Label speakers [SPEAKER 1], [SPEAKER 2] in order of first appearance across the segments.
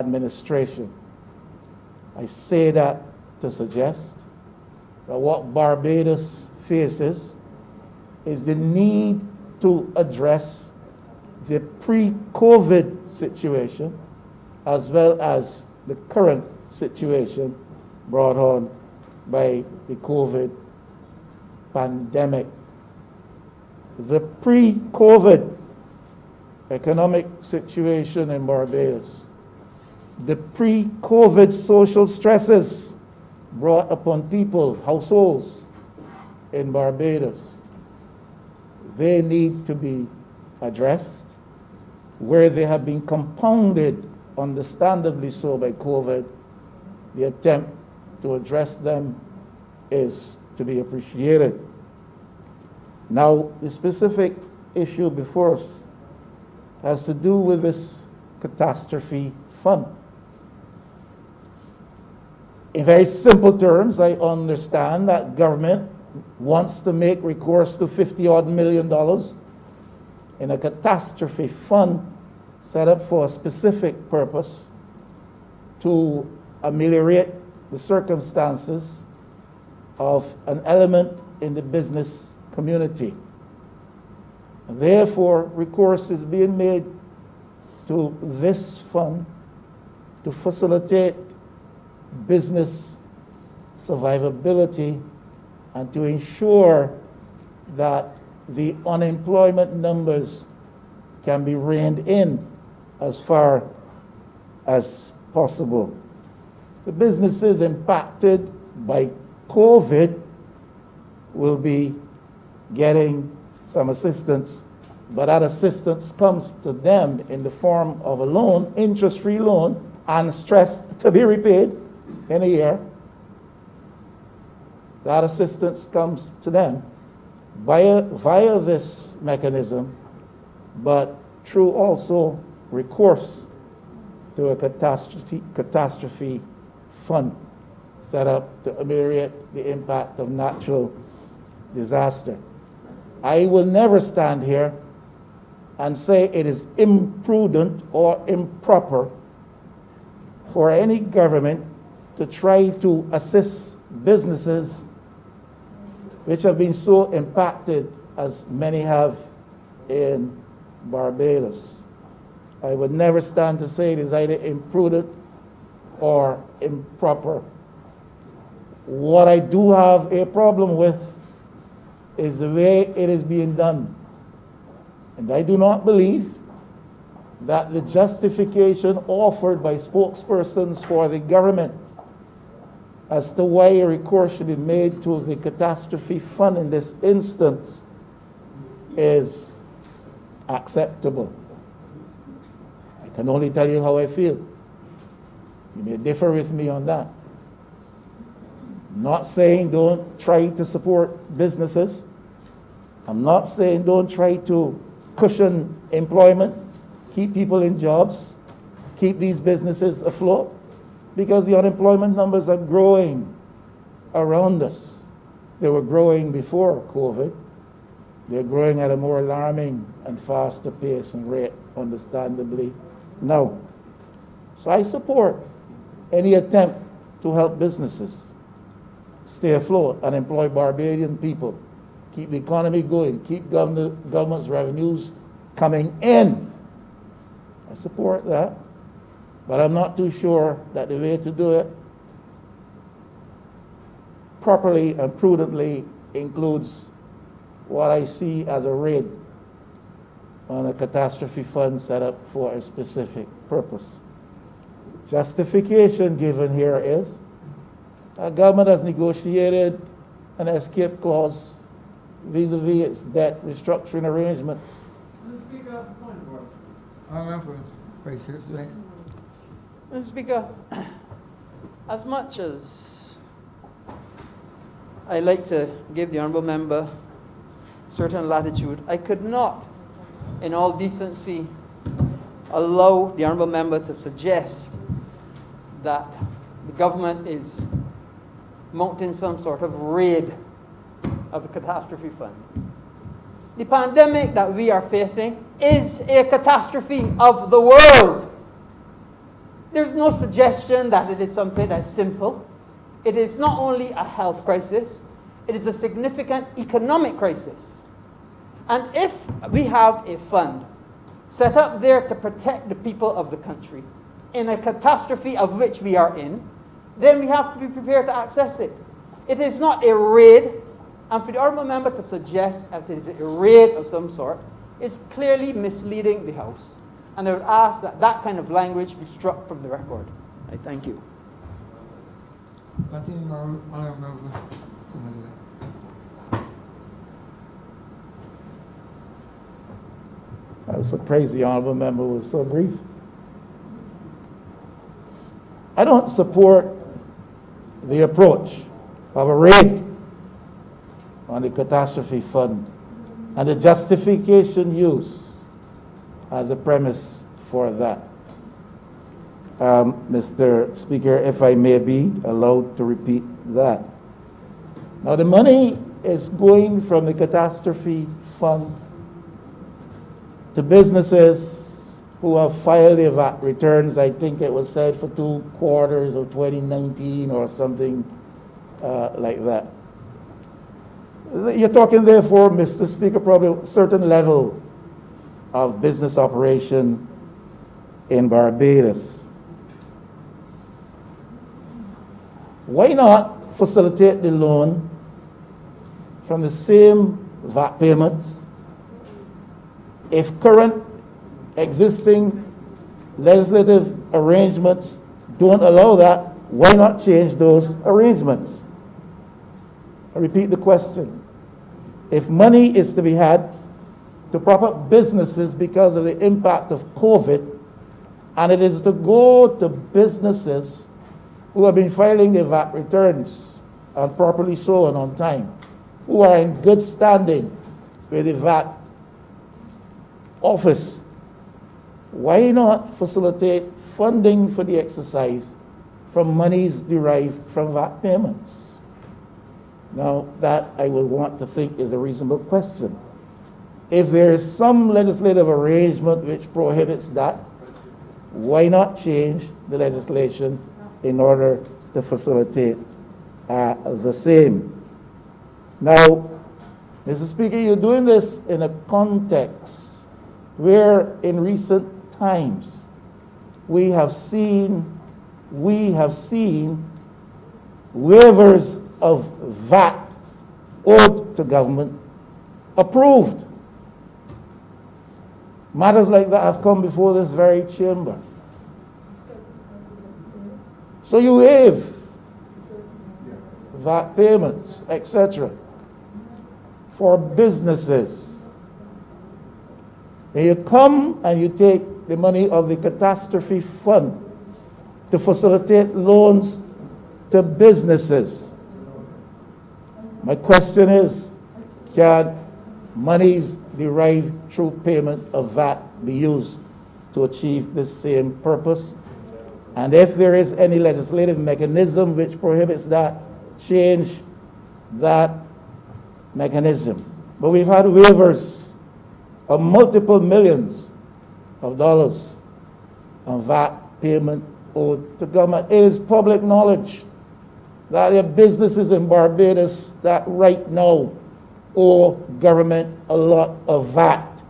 [SPEAKER 1] administration. I say that to suggest that what Barbados faces is the need to address the pre-COVID situation as well as the current situation brought on by the COVID pandemic. The pre-COVID economic situation in Barbados, the pre-COVID social stresses brought upon people, households in Barbados, they need to be addressed. Where they have been compounded, understandably so, by COVID, the attempt to address them is to be appreciated. Now, the specific issue before us has to do with this Catastrophe Fund. In very simple terms, I understand that government wants to make recourse to $50-odd million in a catastrophe fund set up for a specific purpose to ameliorate the circumstances of an element in the business community. And therefore, recourse is being made to this fund to facilitate business survivability and to ensure that the unemployment numbers can be reined in as far as possible. The businesses impacted by COVID will be getting some assistance, but that assistance comes to them in the form of a loan, interest-free loan, and stressed to be repaid in a year. That assistance comes to them via this mechanism, but through also recourse to a catastrophe fund set up to ameliorate the impact of natural disaster. I will never stand here and say it is imprudent or improper for any government to try to assist businesses which have been so impacted as many have in Barbados. I would never stand to say it is either imprudent or improper. What I do have a problem with is the way it is being done. And I do not believe that the justification offered by spokespersons for the government as to why a recourse should be made to the catastrophe fund in this instance is acceptable. I can only tell you how I feel. You may differ with me on that. I'm not saying don't try to support businesses. I'm not saying don't try to cushion employment, keep people in jobs, keep these businesses afloat, because the unemployment numbers are growing around us. They were growing before COVID. They're growing at a more alarming and faster pace and rate, understandably, now. So I support any attempt to help businesses stay afloat and employ Barbadian people, keep the economy going, keep government's revenues coming in. I support that, but I'm not too sure that the way to do it properly and prudently includes what I see as a raid on a catastrophe fund set up for a specific purpose. Justification given here is the government has negotiated an escape clause vis-a-vis its debt restructuring arrangements.
[SPEAKER 2] Mr. Speaker, as much as I like to give the Honourable Member certain latitude, I could not, in all decency, allow the Honourable Member to suggest that the government is mounting some sort of raid of the catastrophe fund. The pandemic that we are facing is a catastrophe of the world. There's no suggestion that it is something that's simple. It is not only a health crisis, it is a significant economic crisis. And if we have a fund set up there to protect the people of the country in a catastrophe of which we are in, then we have to be prepared to access it. It is not a raid, and for the Honourable Member to suggest that it is a raid of some sort is clearly misleading the House. And I would ask that that kind of language be struck from the record. I thank you.
[SPEAKER 3] Continue, Honourable.
[SPEAKER 1] I was surprised the Honourable Member was so brief. I don't support the approach of a raid on the Catastrophe Fund and the justification used as a premise for that. Mr. Speaker, if I may be allowed to repeat that. Now, the money is going from the Catastrophe Fund to businesses who have filed their VAT returns. I think it was said for 2 quarters of 2019 or something like that. You're talking, therefore, Mr. Speaker, probably a certain level of business operation in Barbados. Why not facilitate the loan from the same VAT payments if current existing legislative arrangements don't allow that? Why not change those arrangements? I repeat the question. If money is to be had to prop up businesses because of the impact of COVID, and it is to go to businesses who have been filing their VAT returns and properly so and on time, who are in good standing with the VAT office, why not facilitate funding for the exercise from monies derived from VAT payments? Now, that I would want to think is a reasonable question. If there is some legislative arrangement which prohibits that, why not change the legislation in order to facilitate the same? Now, Mr. Speaker, you're doing this in a context where in recent times we have seen waivers of VAT owed to government approved. Matters like that have come before this very chamber. So you waive VAT payments, etc., for businesses. And you come and you take the money of the Catastrophe Fund to facilitate loans to businesses. My question is, can monies derived through payment of VAT be used to achieve this same purpose? And if there is any legislative mechanism which prohibits that, change that mechanism. But we've had waivers of multiple millions of dollars on VAT payment owed to government. It is public knowledge that there are businesses in Barbados that right now owe government a lot of VAT.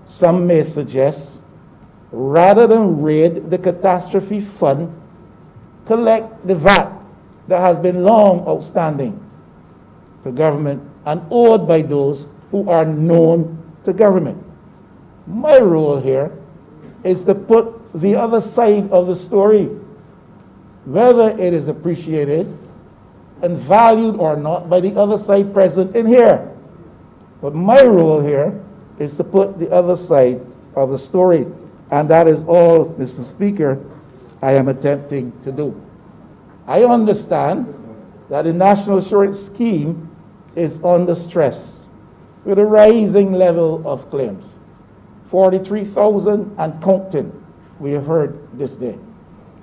[SPEAKER 1] Some may suggest, rather than raid the Catastrophe Fund, collect the VAT that has been long outstanding to government and owed by those who are known to government. My role here is to put the other side of the story, whether it is appreciated and valued or not by the other side present in here. But my role here is to put the other side of the story. And that is all, Mr. Speaker, I am attempting to do. I understand that the National Insurance Scheme is under stress with a rising level of claims. 43,000 and counting, we have heard this day.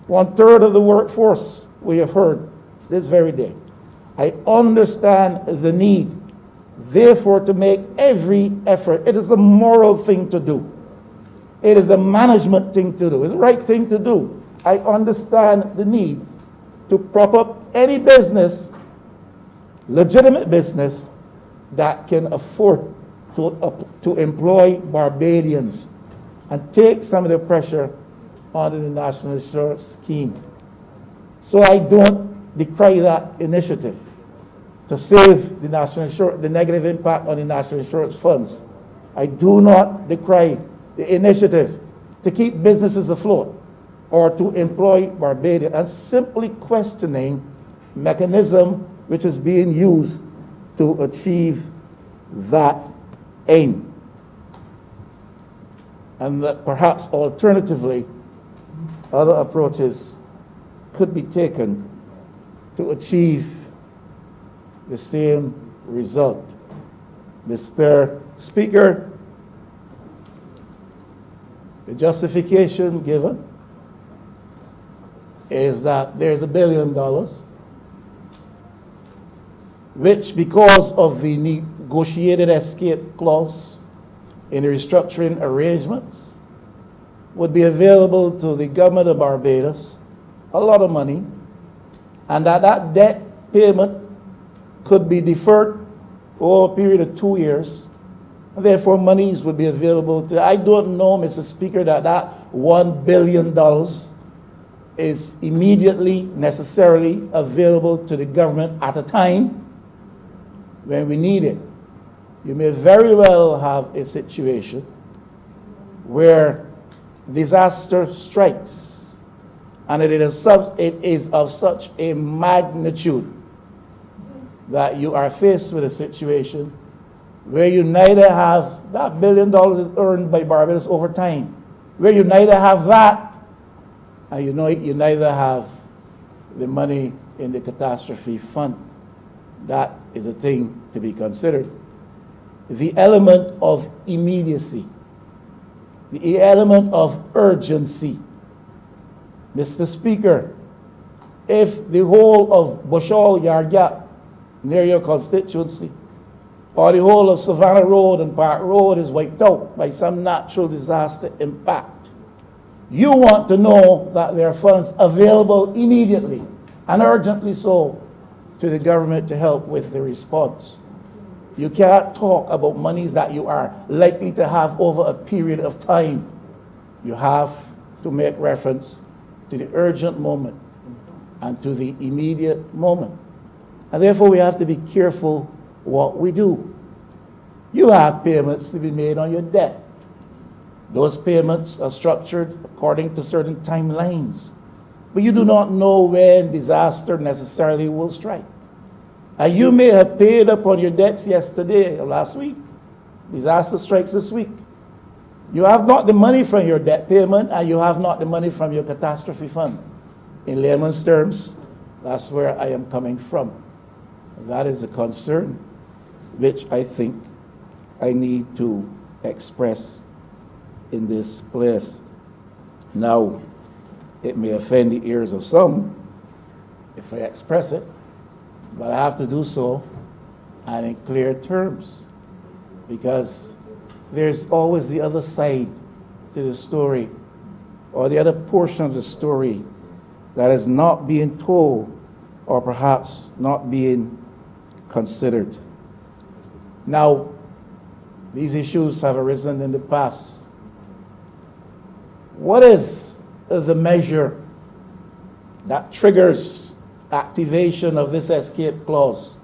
[SPEAKER 1] 1/3 of the workforce, we have heard this very day. I understand the need, therefore, to make every effort. It is a moral thing to do It is a management thing to do. It's the right thing to do. I understand the need to prop up any business, legitimate business, that can afford to employ Barbadians and take some of the pressure on the national insurance scheme. So I don't decry that initiative to save the national insurance, the negative impact on the national insurance funds. I do not decry the initiative to keep businesses afloat or to employ Barbadians. I'm simply questioning mechanism which is being used to achieve that aim. And that perhaps alternatively, other approaches could be taken to achieve the same result. Mr. Speaker, the justification given is that there's $1 billion, which, because of the negotiated escape clause in the restructuring arrangements, would be available to the government of Barbados, a lot of money, and that debt payment could be deferred over a period of 2 years. And therefore, monies would be available to, I don't know, Mr. Speaker, that $1 billion is immediately, necessarily available to the government at a time when we need it. You may very well have a situation where disaster strikes, and it is of such a magnitude that you are faced with a situation where you neither have that $1 billion is earned by Barbados over time, where you neither have that, and you neither have the money in the Catastrophe Fund. That is a thing to be considered. The element of immediacy, the element of urgency. Mr. Speaker, if the whole of Bushall Yard Gap, near your constituency, or the whole of Savannah Road and Park Road is wiped out by some natural disaster impact, you want to know that there are funds available immediately and urgently so to the government to help with the response. You can't talk about monies that you are likely to have over a period of time. You have to make reference to the urgent moment and to the immediate moment. And therefore, we have to be careful what we do. You have payments to be made on your debt. Those payments are structured according to certain timelines. But you do not know when disaster necessarily will strike. And you may have paid up on your debts yesterday or last week. Disaster strikes this week. You have not the money from your debt payment, and you have not the money from your catastrophe fund. In layman's terms, that's where I am coming from. That is a concern which I think I need to express in this place. Now, it may offend the ears of some if I express it, but I have to do so and in clear terms, because there's always the other side to the story, or the other portion of the story that is not being told, or perhaps not being considered. Now, these issues have arisen in the past. What is the measure that triggers activation of this escape clause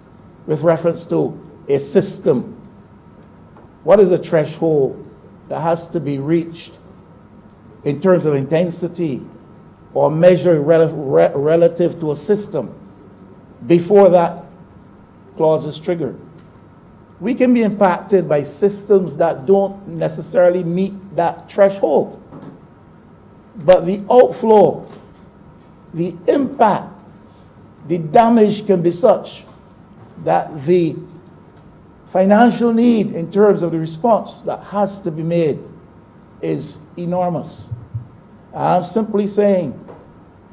[SPEAKER 1] with reference to a system? What is a threshold that has to be reached in terms of intensity or measure relative to a system before that clause is triggered? We can be impacted by systems that don't necessarily meet that threshold. But the outflow, the impact, the damage can be such that the financial need in terms of the response that has to be made is enormous. I'm simply saying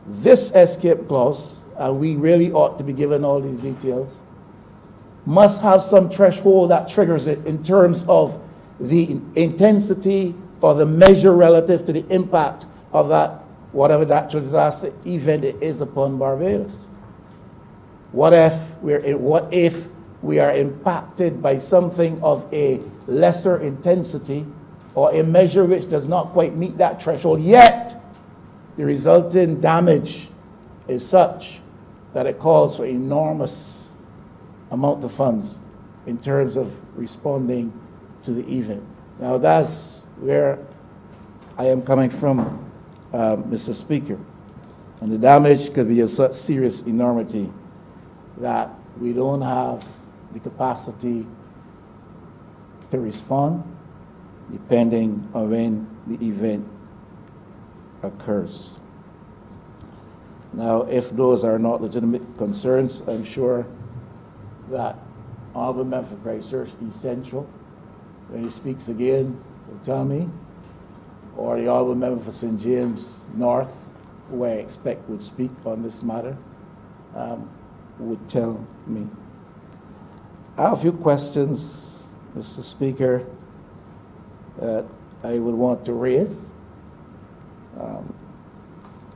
[SPEAKER 1] this escape clause, and we really ought to be given all these details, must have some threshold that triggers it in terms of the intensity or the measure relative to the impact of that, whatever natural disaster event it is upon Barbados. What if we are impacted by something of a lesser intensity or a measure which does not quite meet that threshold, yet the resulting damage is such that it calls for enormous amount of funds in terms of responding to the event. Now that's where I am coming from, Mr. Speaker. And the damage could be of such serious enormity that we don't have the capacity to respond depending on when the event occurs. Now, if those are not legitimate concerns, I'm sure that Honourable Member for Christchurch East Central, when he speaks again, will tell me, or the Honourable Member for St. James North, who I expect would speak on this matter, would tell me. I have a few questions, Mr. Speaker, that I would want to raise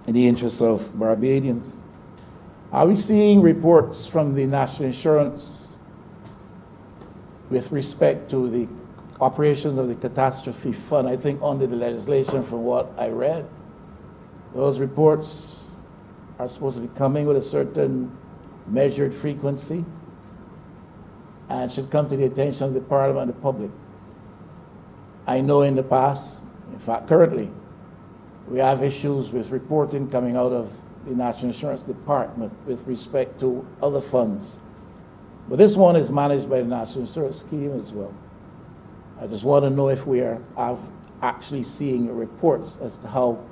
[SPEAKER 1] in the interest of Barbadians. Are we seeing reports from the National Insurance with respect to the operations of the Catastrophe Fund? I think under the legislation, from what I read, those reports are supposed to be coming with a certain measured frequency and should come to the attention of the Parliament and the public. I know in the past, in fact currently, we have issues with reporting coming out of the National Insurance Department with respect to other funds. But this one is managed by the National Insurance Scheme as well. I just want to know if we are actually seeing reports as to how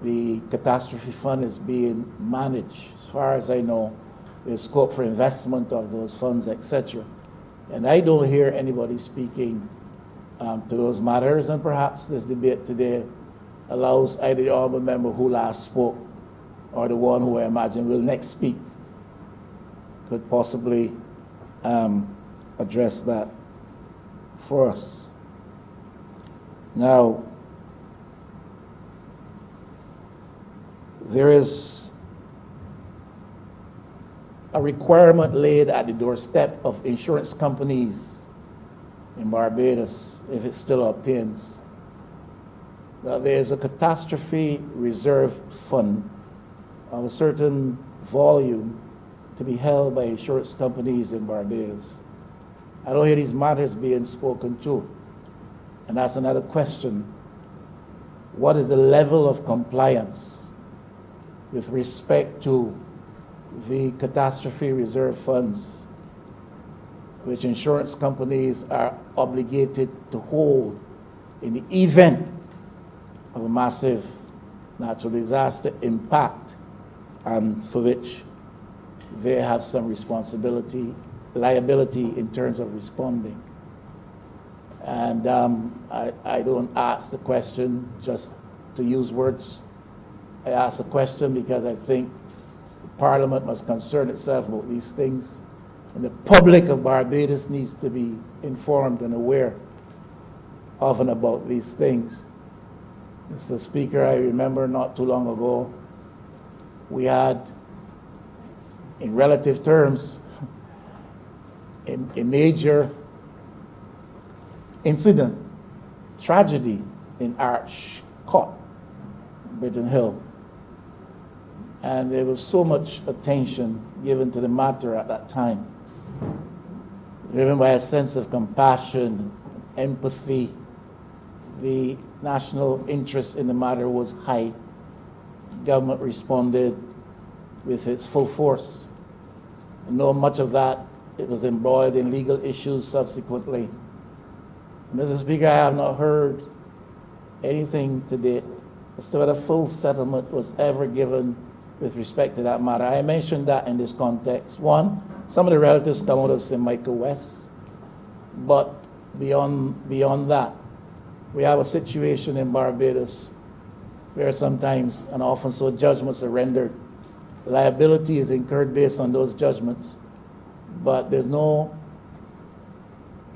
[SPEAKER 1] the Catastrophe Fund is being managed. As far as I know, there's scope for investment of those funds, etc. And I don't hear anybody speaking to those matters, and perhaps this debate today allows either the Honourable Member who last spoke or the one who I imagine will next speak could possibly address that for us. Now, there is a requirement laid at the doorstep of insurance companies in Barbados, if it still obtains, that there is a catastrophe reserve fund of a certain volume to be held by insurance companies in Barbados. I don't hear these matters being spoken to. And that's another question. What is the level of compliance with respect to the catastrophe reserve funds, which insurance companies are obligated to hold in the event of a massive natural disaster impact, and for which they have some liability in terms of responding. And I don't ask the question just to use words. I ask the question because I think Parliament must concern itself about these things, and the public of Barbados needs to be informed and aware of and about these things. Mr. Speaker, I remember not too long ago, we had, in relative terms, a major incident, tragedy in Arch Court, Britton Hill. And there was so much attention given to the matter at that time, driven by a sense of compassion, empathy. The national interest in the matter was high. Government responded with its full force. And though much of that, it was embroiled in legal issues subsequently. Mr. Speaker, I have not heard anything to date as to whether full settlement was ever given with respect to that matter. I mentioned that in this context. One, some of the relatives come out of St. Michael West, but beyond that, we have a situation in Barbados where sometimes and often so judgments are rendered. Liability is incurred based on those judgments, but there's no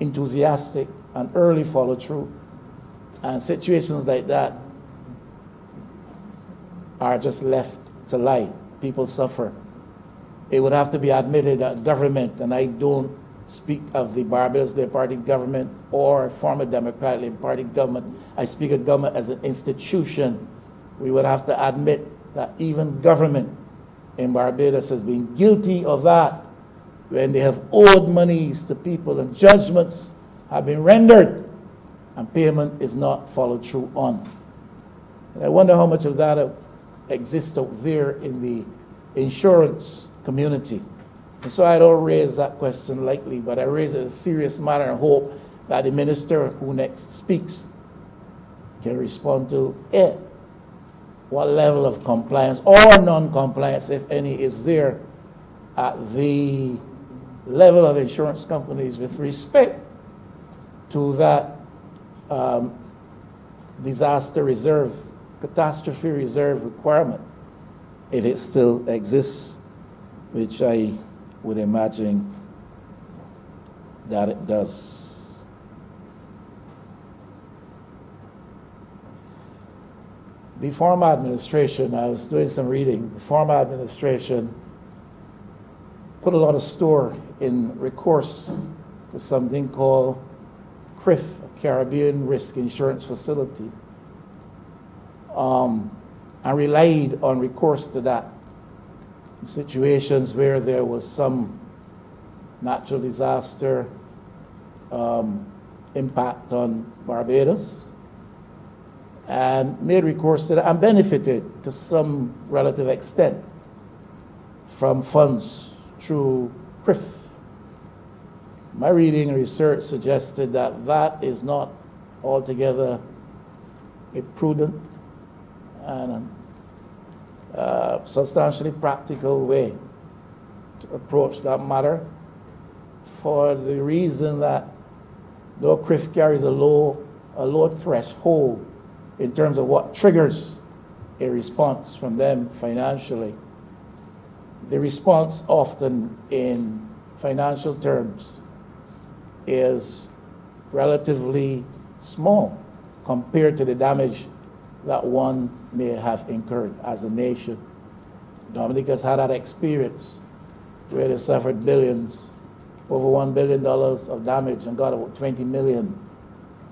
[SPEAKER 1] enthusiastic and early follow-through And situations like that are just left to lie. People suffer. It would have to be admitted that government, and I don't speak of the Barbados Labour Party government or former Democratic Labour Party government. I speak of government as an institution. We would have to admit that even government in Barbados has been guilty of that when they have owed monies to people and judgments have been rendered and payment is not followed through on. And I wonder how much of that exists out there in the insurance community. And so I don't raise that question lightly, but I raise it as a serious matter and hope that the minister who next speaks can respond to it. What level of compliance or non-compliance, if any, is there at the level of insurance companies with respect to that disaster reserve, catastrophe reserve requirement, if it still exists, which I would imagine that it does. The former administration, I was doing some reading, the former administration put a lot of store in recourse to something called CRIF, Caribbean Risk Insurance Facility, and relied on recourse to that in situations where there was some natural disaster impact on Barbados, and made recourse to that and benefited to some relative extent from funds through CRIF. My reading and research suggested that that is not altogether a prudent and substantially practical way to approach that matter, for the reason that though CRIF carries a low threshold in terms of what triggers a response from them financially, the response often in financial terms is relatively small compared to the damage that one may have incurred as a nation. Dominica's had that experience where they suffered billions, over $1 billion of damage, and got about $20 million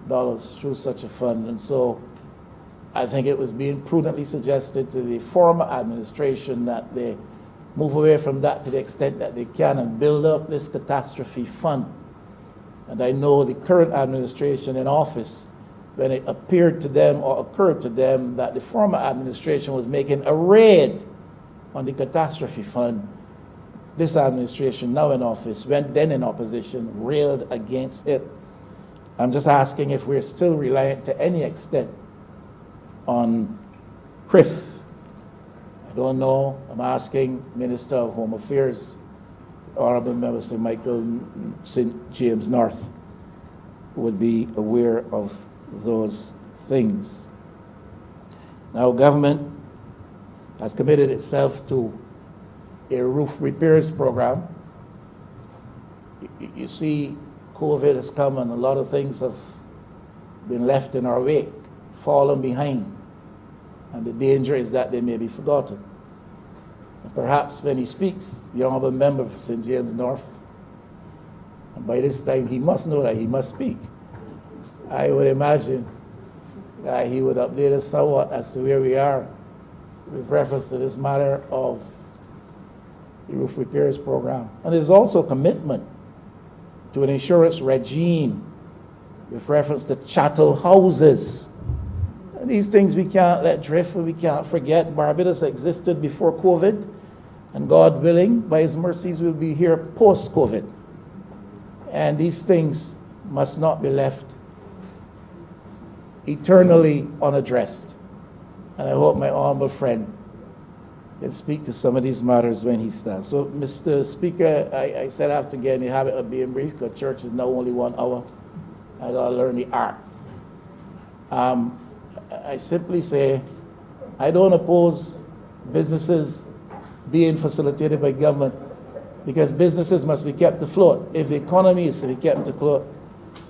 [SPEAKER 1] through such a fund. And so I think it was being prudently suggested to the former administration that they move away from that to the extent that they can and build up this catastrophe fund. And I know the current administration in office, when it appeared to them or occurred to them that the former administration was making a raid on the catastrophe fund, this administration now in office, when then in opposition, railed against it. I'm just asking if we're still reliant to any extent on CRIF. I don't know. I'm asking Minister of Home Affairs, Honourable Member St. James North, would be aware of those things. Now, government has committed itself to a roof repairs program. You see, COVID has come and a lot of things have been left in our wake, fallen behind. And the danger is that they may be forgotten. And perhaps when he speaks, the Honourable Member for St. James North, and by this time he must know that he must speak. I would imagine that he would update us somewhat as to where we are with reference to this matter of the roof repairs program. And there's also commitment to an insurance regime with reference to chattel houses. And these things we can't let drift, and we can't forget. Barbados existed before COVID, and God willing, by His mercies, we'll be here post-COVID. And these things must not be left eternally unaddressed. And I hope my honourable friend can speak to some of these matters when he stands. So, Mr. Speaker, I said I have to get in the habit of being brief, because church is now only 1 hour. I got to learn the art. I simply say, I don't oppose businesses being facilitated by government, because businesses must be kept afloat. If the economy is to be kept afloat,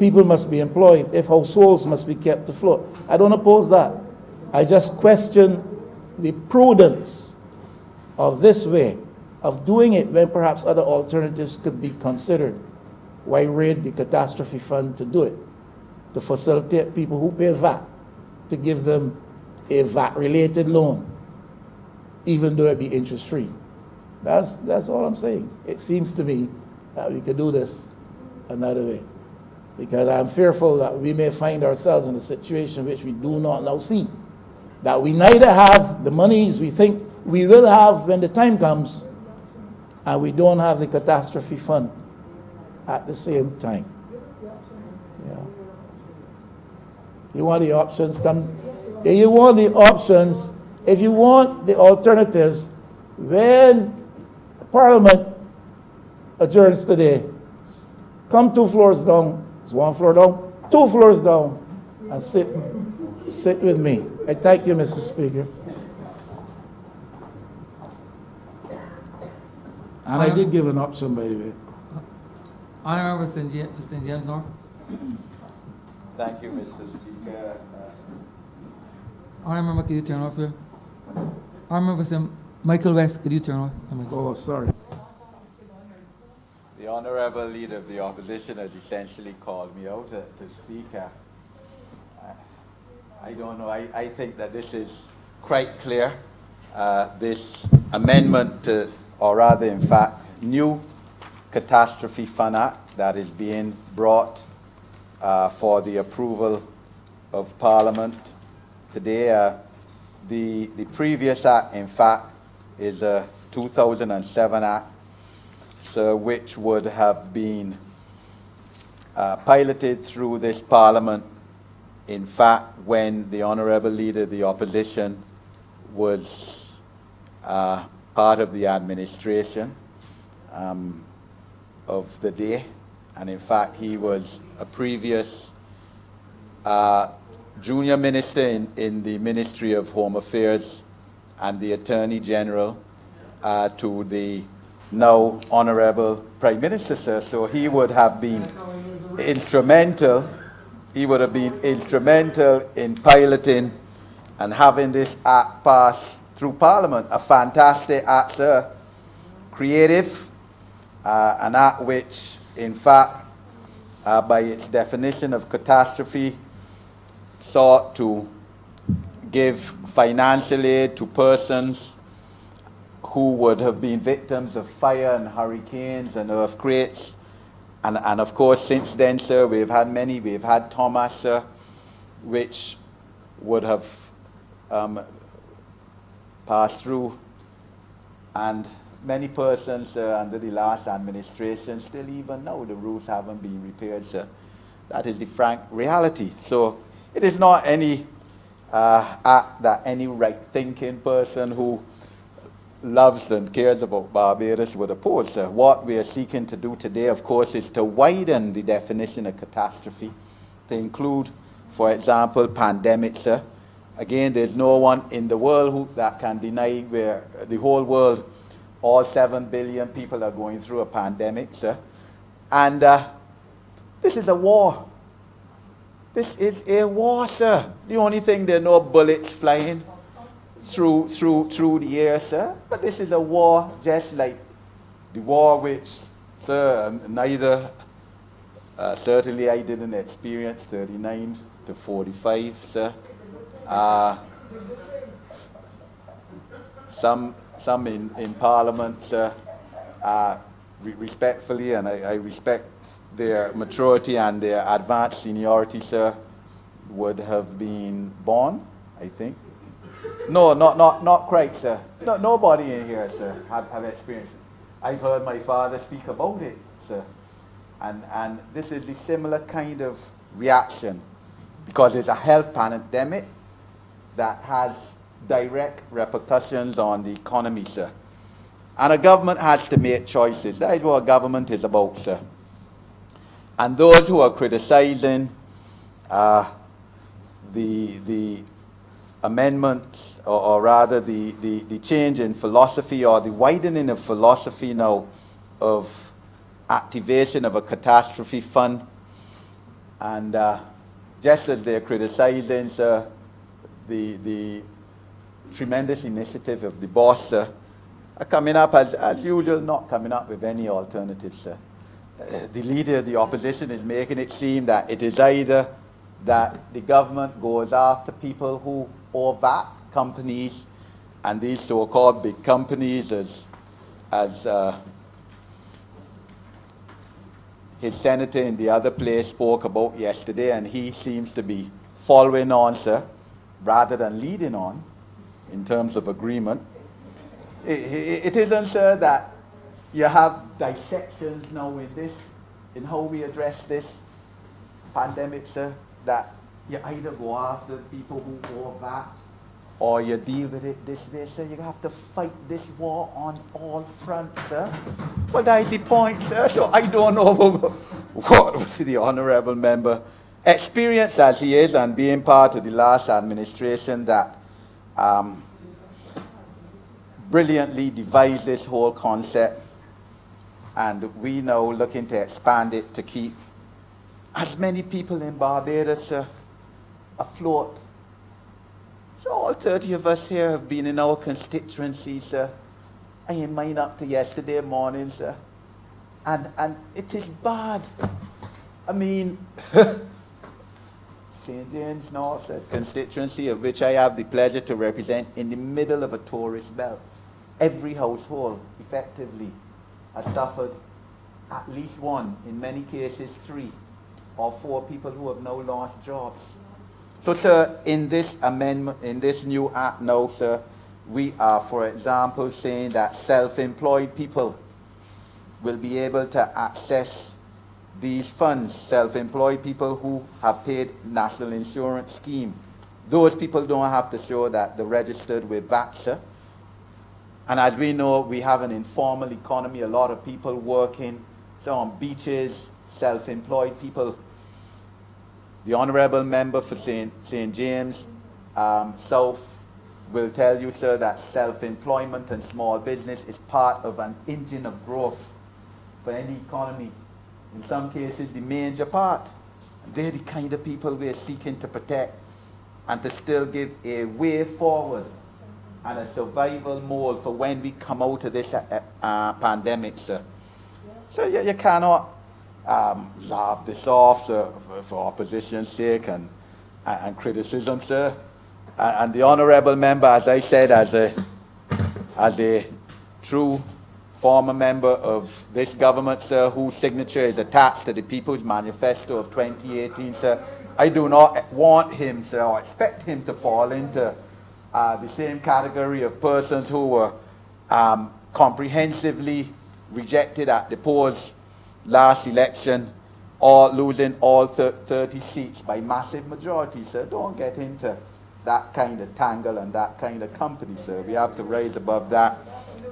[SPEAKER 1] people must be employed, if households must be kept afloat. I don't oppose that. I just question the prudence of this way of doing it when perhaps other alternatives could be considered. Why raid the Catastrophe Fund to do it? To facilitate people who pay VAT, to give them a VAT-related loan, even though it be interest-free. That's all I'm saying. It seems to me that we could do this another way, because I'm fearful that we may find ourselves in a situation which we do not now see, that we neither have the monies we think we will have when the time comes, and we don't have the Catastrophe Fund at the same time. Yeah. You want the options? If you want the options, if you want the alternatives, when Parliament adjourns today, come 2 floors down. It's 1 floor down, 2 floors down, and sit with me. I thank you, Mr. Speaker. And I did give an option, by the way.
[SPEAKER 3] Honourable for St. James North.
[SPEAKER 4] Thank you, Mr. Speaker.
[SPEAKER 3] Honourable, could you turn off here? Honourable for Michael West, could you turn off?
[SPEAKER 1] Oh, sorry.
[SPEAKER 4] The Honourable Leader of the Opposition has essentially called me out to speak. I don't know. I think that this is quite clear. This amendment to, or rather, in fact, new Catastrophe Fund Act that is being brought for the approval of Parliament today. The previous act, in fact, is a 2007 act, so which would have been piloted through this Parliament, in fact, when the Honourable Leader of the Opposition was part of the administration of the day. And in fact, he was a previous junior minister in the Ministry of Home Affairs and the Attorney General to the now Honourable Prime Minister, sir. So he would have been instrumental. He would have been instrumental in piloting and having this act passed through Parliament. A fantastic act, sir. Creative, an act which, in fact, by its definition of catastrophe, sought to give financial aid to persons who would have been victims of fire and hurricanes and earthquakes. And of course, since then, sir, we've had many. We've had Thomas, sir, which would have passed through. And many persons under the last administration, still even now, the roofs haven't been repaired, sir. That is the frank reality. So it is not any act that any right-thinking person who loves and cares about Barbados would oppose, sir. What we are seeking to do today, of course, is to widen the definition of catastrophe to include, for example, pandemics, sir. Again, there's no one in the world that can deny where the whole world, all 7 billion people are going through a pandemic, sir. And this is a war. This is a war, sir. The only thing, there are no bullets flying through the air, sir. But this is a war just like the war which, sir, neither, certainly I didn't experience 39 to 45, sir. Some in Parliament, sir, respectfully, and I respect their maturity and their advanced seniority, sir, would have been born, I think. No, not quite, sir. No, nobody in here, sir, have experienced it. I've heard my father speak about it, sir. And this is the similar kind of reaction, because it's a health pandemic that has direct repercussions on the economy, sir. And a government has to make choices. That is what a government is about, sir. And those who are criticizing the amendments, or rather the change in philosophy, or the widening of philosophy now of activation of a catastrophe fund, And just as they're criticizing, sir, the tremendous initiative of the boss, sir, are coming up, as usual, not coming up with any alternatives, sir. The leader of the opposition is making it seem that it is either that the government goes after people who owe VAT, companies, and these so-called big companies, as his senator in the other place spoke about yesterday, and he seems to be following on, sir, rather than leading on in terms of agreement. It isn't, sir, that you have dissections now in how we address this pandemic, sir, that you either go after people who owe VAT or you deal with it this way, sir. You have to fight this war on all fronts, sir. Well, that is the point, sir. So I don't know what was the honourable member, experienced as he is and being part of the last administration that brilliantly devised this whole concept, and we now looking to expand it to keep as many people in Barbados afloat. So all 30 of us here have been in our constituency, sir. I in mine up to yesterday morning, sir. And it is bad. I mean, St. James North, sir, constituency of which I have the pleasure to represent, in the middle of a tourist belt. Every household, effectively, has suffered at least one, in many cases 3 or 4 people who have now lost jobs. So, sir, in this amendment, in this new act now, sir, we are, for example, saying that self-employed people will be able to access these funds, self-employed people who have paid national insurance scheme. Those people don't have to show that they're registered with VAT, sir. And as we know, we have an informal economy, a lot of people working, so on beaches, self-employed people. The honourable member for St. James South will tell you, sir, that self-employment and small business is part of an engine of growth for any economy. In some cases, the major part. And they're the kind of people we're seeking to protect and to still give a way forward and a survival mode for when we come out of this pandemic, sir. So you cannot laugh this off, sir, for opposition's sake and criticism, sir. And the honourable member, as I said, as a true former member of this government, sir, whose signature is attached to the People's Manifesto of 2018, sir, I do not want him, sir, or expect him to fall into the same category of persons who were comprehensively rejected at the polls last election, or losing all 30 seats by massive majority, sir. Don't get into that kind of tangle and that kind of company, sir. We have to rise above that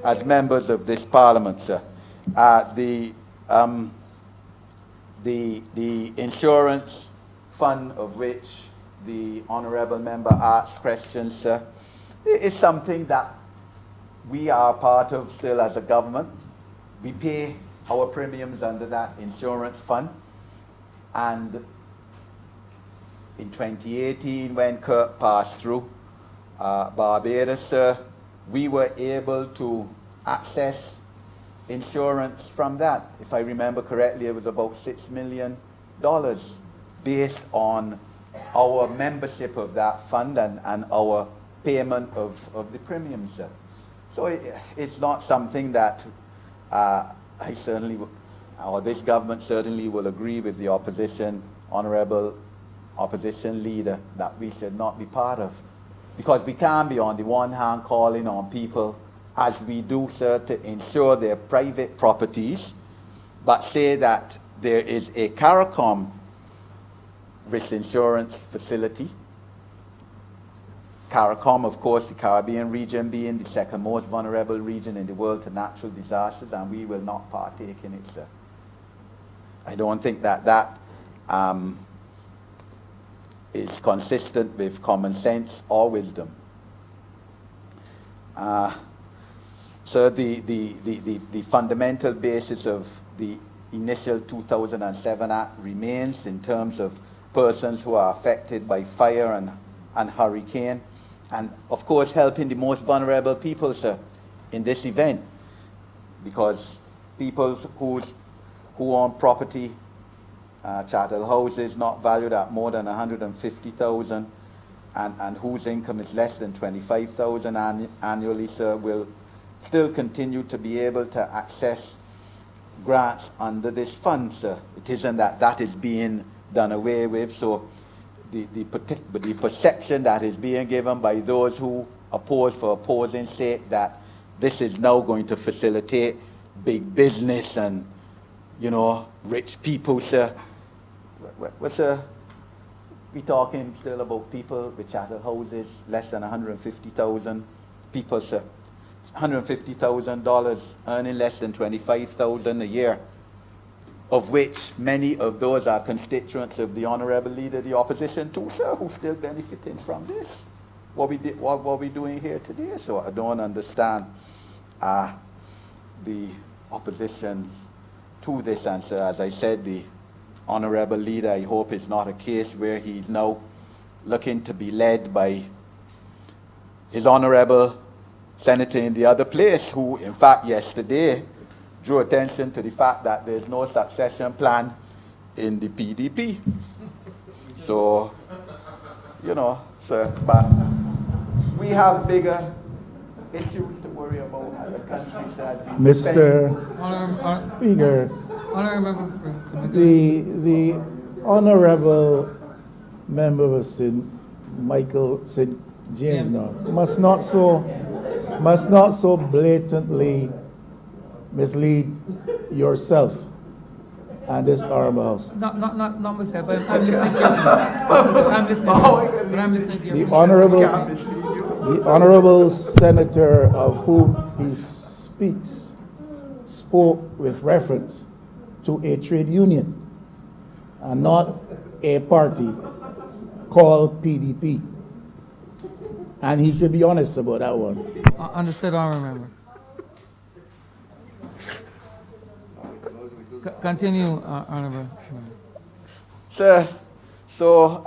[SPEAKER 4] as members of this parliament, sir. The insurance fund of which the honourable member asked questions, sir, is something that we are part of still as a government. We pay our premiums under that insurance fund. And in 2018, when Clerk passed through Barbados, sir, we were able to access insurance from that. If I remember correctly, it was about $6 million based on our membership of that fund and our payment of the premiums, sir. So it's not something that I certainly, or this government certainly will agree with the opposition, honourable opposition leader, that we should not be part of. Because we can't be on the one hand calling on people, as we do, sir, to insure their private properties, but say that there is a CARICOM risk insurance facility. CARICOM, of course, the Caribbean region being the second most vulnerable region in the world to natural disasters, and we will not partake in it, sir. I don't think that is consistent with common sense or wisdom. So the fundamental basis of the initial 2007 Act remains in terms of persons who are affected by fire and hurricane, and of course helping the most vulnerable people, sir, in this event, because people who own property, chattel houses not valued at more than 150,000 and whose income is less than 25,000 annually, sir, will still continue to be able to access grants under this fund, sir. It isn't that is being done away with, so the perception that is being given by those who oppose for opposing sake that this is now going to facilitate big business and, you know, rich people, sir. We talking still about people with chattel houses, less than 150,000 people, sir. $150,000 earning less than 25,000 a year, of which many of those are constituents of the Honourable Leader of the Opposition too, sir, who's still benefiting from this. What we doing here today? So I don't understand the opposition to this answer. As I said, the Honourable Leader, I hope it's not a case where he's now looking to be led by his Honourable Senator in the other place, who in fact yesterday drew attention to the fact that there's no succession plan in the PDP. So, you know, sir, but we have bigger issues to worry about as a country, sir.
[SPEAKER 1] Mr. Speaker, the Honourable Member of St. James now must not so blatantly mislead yourself and this Honourable House.
[SPEAKER 3] Not myself. I'm listening carefully. I'm listening carefully.
[SPEAKER 1] The Honourable Senator of whom he speaks spoke with reference to a trade union and not a party called PDP. And he should be honest about that one.
[SPEAKER 3] Understood, Honourable Member. Continue, Honourable Member.
[SPEAKER 4] Sir, so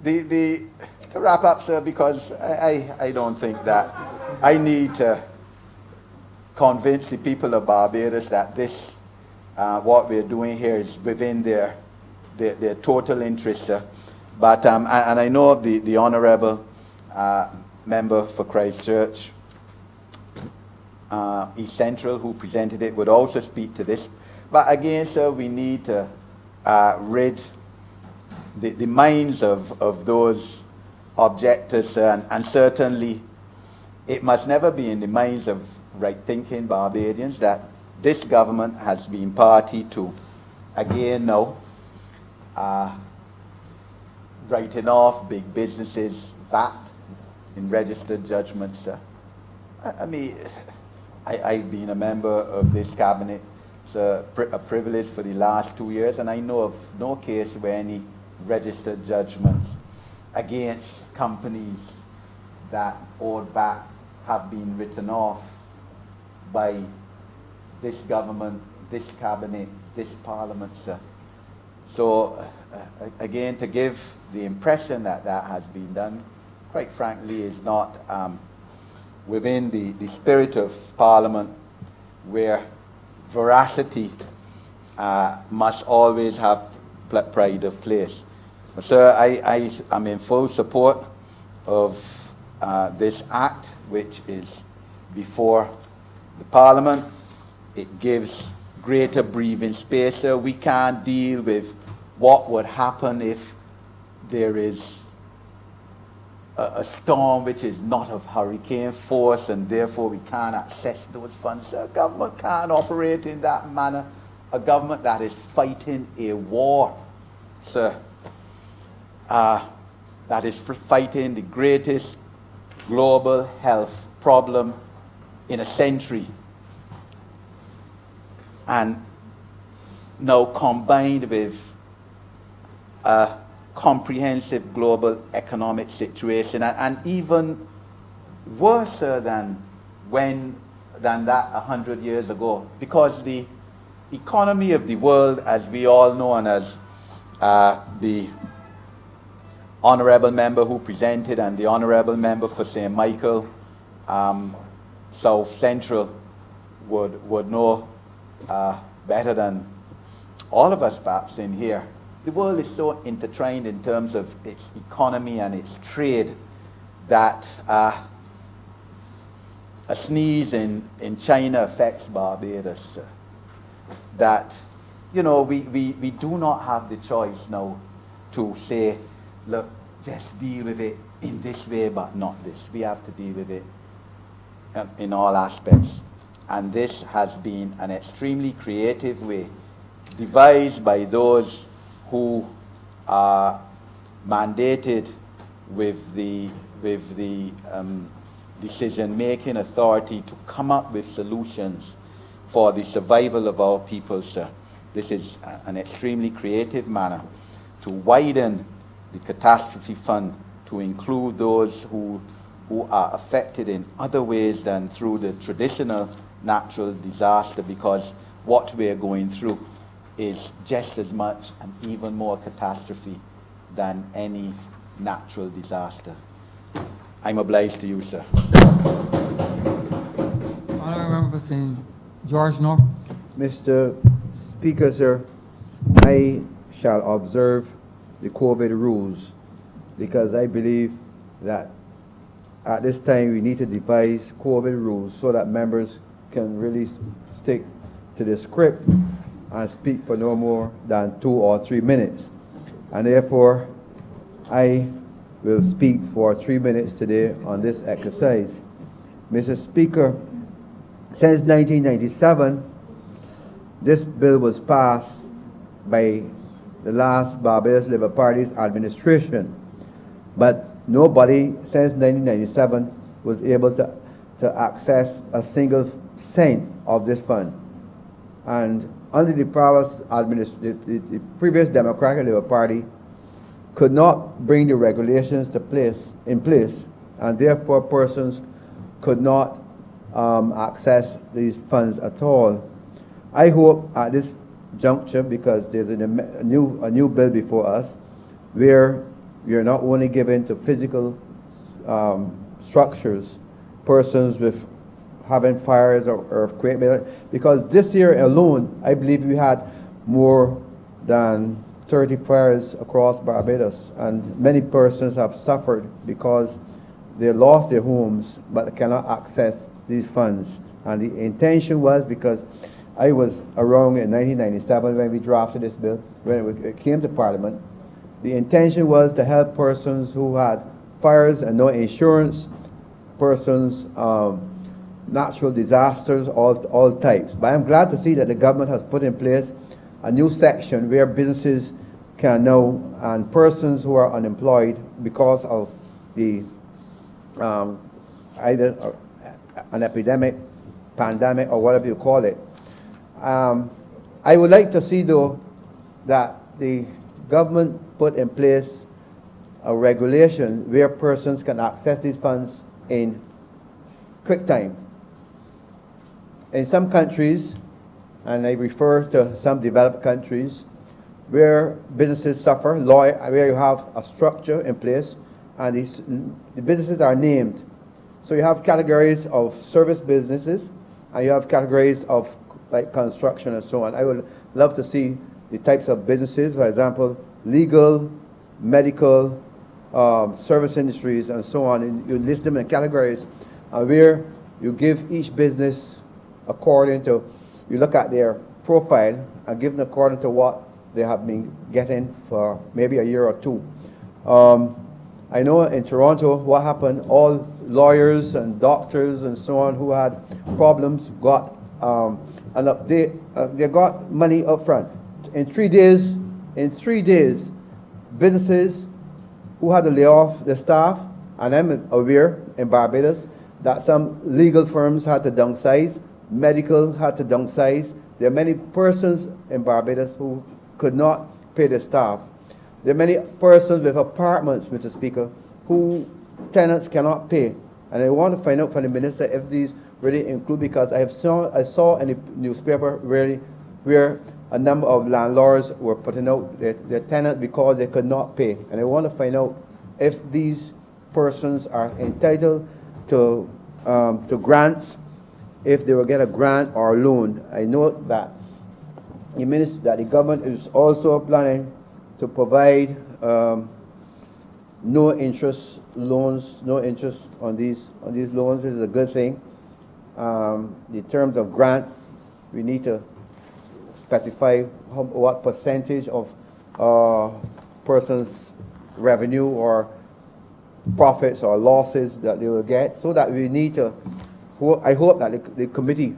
[SPEAKER 4] to wrap up, sir, because I don't think that I need to convince the people of Barbados that this, what we're doing here is within their total interest, sir. But, and I know the Honourable Member for Christchurch, East Central, who presented it, would also speak to this. But again, sir, we need to rid the minds of those objectors, and certainly it must never be in the minds of right-thinking Barbadians that this government has been party to, again now, writing off big businesses' VAT in registered judgments, sir. I mean, I've been a member of this cabinet. It's a privilege for the last 2 years, and I know of no case where any registered judgments against companies that owed VAT have been written off by this government, this cabinet, this parliament, sir. So, again, to give the impression that that has been done, quite frankly, is not within the spirit of Parliament, where veracity must always have pride of place. But, sir, I am in full support of this act, which is before the Parliament. It gives greater breathing space, sir. We can't deal with what would happen if there is a storm which is not of hurricane force, and therefore we can't access those funds. A government can't operate in that manner. A government that is fighting a war, sir, that is fighting the greatest global health problem in a century, and now combined with a comprehensive global economic situation, and even worse than that 100 years ago, because the economy of the world, as we all know, and as the Honourable member who presented and the Honourable member for St. Michael, South Central, would know better than all of us perhaps in here. The world is so intertwined in terms of its economy and its trade that a sneeze in China affects Barbados. That, you know, we do not have the choice now to say, look, just deal with it in this way but not this. We have to deal with it in all aspects. And this has been an extremely creative way devised by those who are mandated with the decision-making authority to come up with solutions for the survival of our people, sir. This is an extremely creative manner to widen the Catastrophe Fund to include those who are affected in other ways than through the traditional natural disaster, because what we are going through is just as much and even more catastrophe than any natural disaster. I'm obliged to you, sir.
[SPEAKER 3] Honourable member for St. George North.
[SPEAKER 5] Mr. Speaker, sir, I shall observe the COVID rules because I believe that at this time we need to devise COVID rules so that members can really stick to the script and speak for no more than 2 or 3 minutes. And therefore, I will speak for 3 minutes today on this exercise. Mr. Speaker, since 1997, this bill was passed by the last Barbados Labour Party's administration, but nobody since 1997 was able to access a single cent of this fund. And under the the previous Democratic Labour Party could not bring the regulations in place, and therefore persons could not access these funds at all. I hope at this juncture, because there's a new bill before us, where we are not only given to physical structures, persons with having fires or earthquake, because this year alone, I believe we had more than 30 fires across Barbados, and many persons have suffered because they lost their homes but cannot access these funds. And the intention was, because I was around in 1997 when we drafted this bill, when it came to Parliament, the intention was to help persons who had fires and no insurance, persons, natural disasters, all types. But I'm glad to see that the government has put in place a new section where businesses can now, and persons who are unemployed because of the either an epidemic, pandemic, or whatever you call it. I would like to see, though, that the government put in place a regulation where persons can access these funds in quick time. In some countries, and I refer to some developed countries, where businesses suffer, where you have a structure in place, and the businesses are named. So you have categories of service businesses, and you have categories of like construction and so on. I would love to see the types of businesses, for example, legal, medical, service industries, and so on. And you list them in categories where you give each business according to, you look at their profile and give them according to what they have been getting for maybe a year or two. I know in Toronto what happened, all lawyers and doctors and so on who had problems got an update, they got money up front. In 3 days, businesses who had to lay off their staff, and I'm aware in Barbados that some legal firms had to downsize, medical had to downsize. There are many persons in Barbados who could not pay their staff. There are many persons with apartments, Mr. Speaker, who tenants cannot pay. And I want to find out from the minister if these really include, because I saw in the newspaper really where a number of landlords were putting out their tenants because they could not pay. And I want to find out if these persons are entitled to grants, if they will get a grant or a loan. I know that the government is also planning to provide no interest loans, no interest on these loans, which is a good thing. In terms of grant, we need to specify what percentage of person's revenue or profits or losses that they will get, so that we need to, I hope that the committee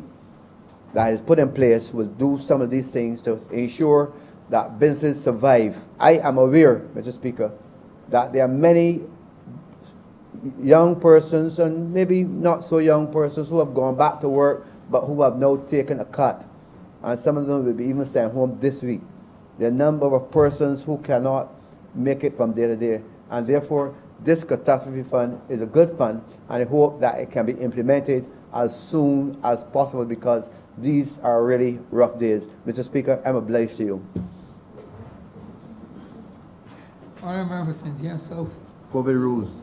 [SPEAKER 5] that is put in place will do some of these things to ensure that businesses survive. I am aware, Mr. Speaker, that there are many young persons and maybe not so young persons who have gone back to work but who have now taken a cut. And some of them will be even sent home this week. There are a number of persons who cannot make it from day to day. And therefore, this catastrophe fund is a good fund, and I hope that it can be implemented as soon as possible, because these are really rough days. Mr. Speaker, I'm obliged to you.
[SPEAKER 3] Honourable Member for St. James South.
[SPEAKER 5] COVID rules.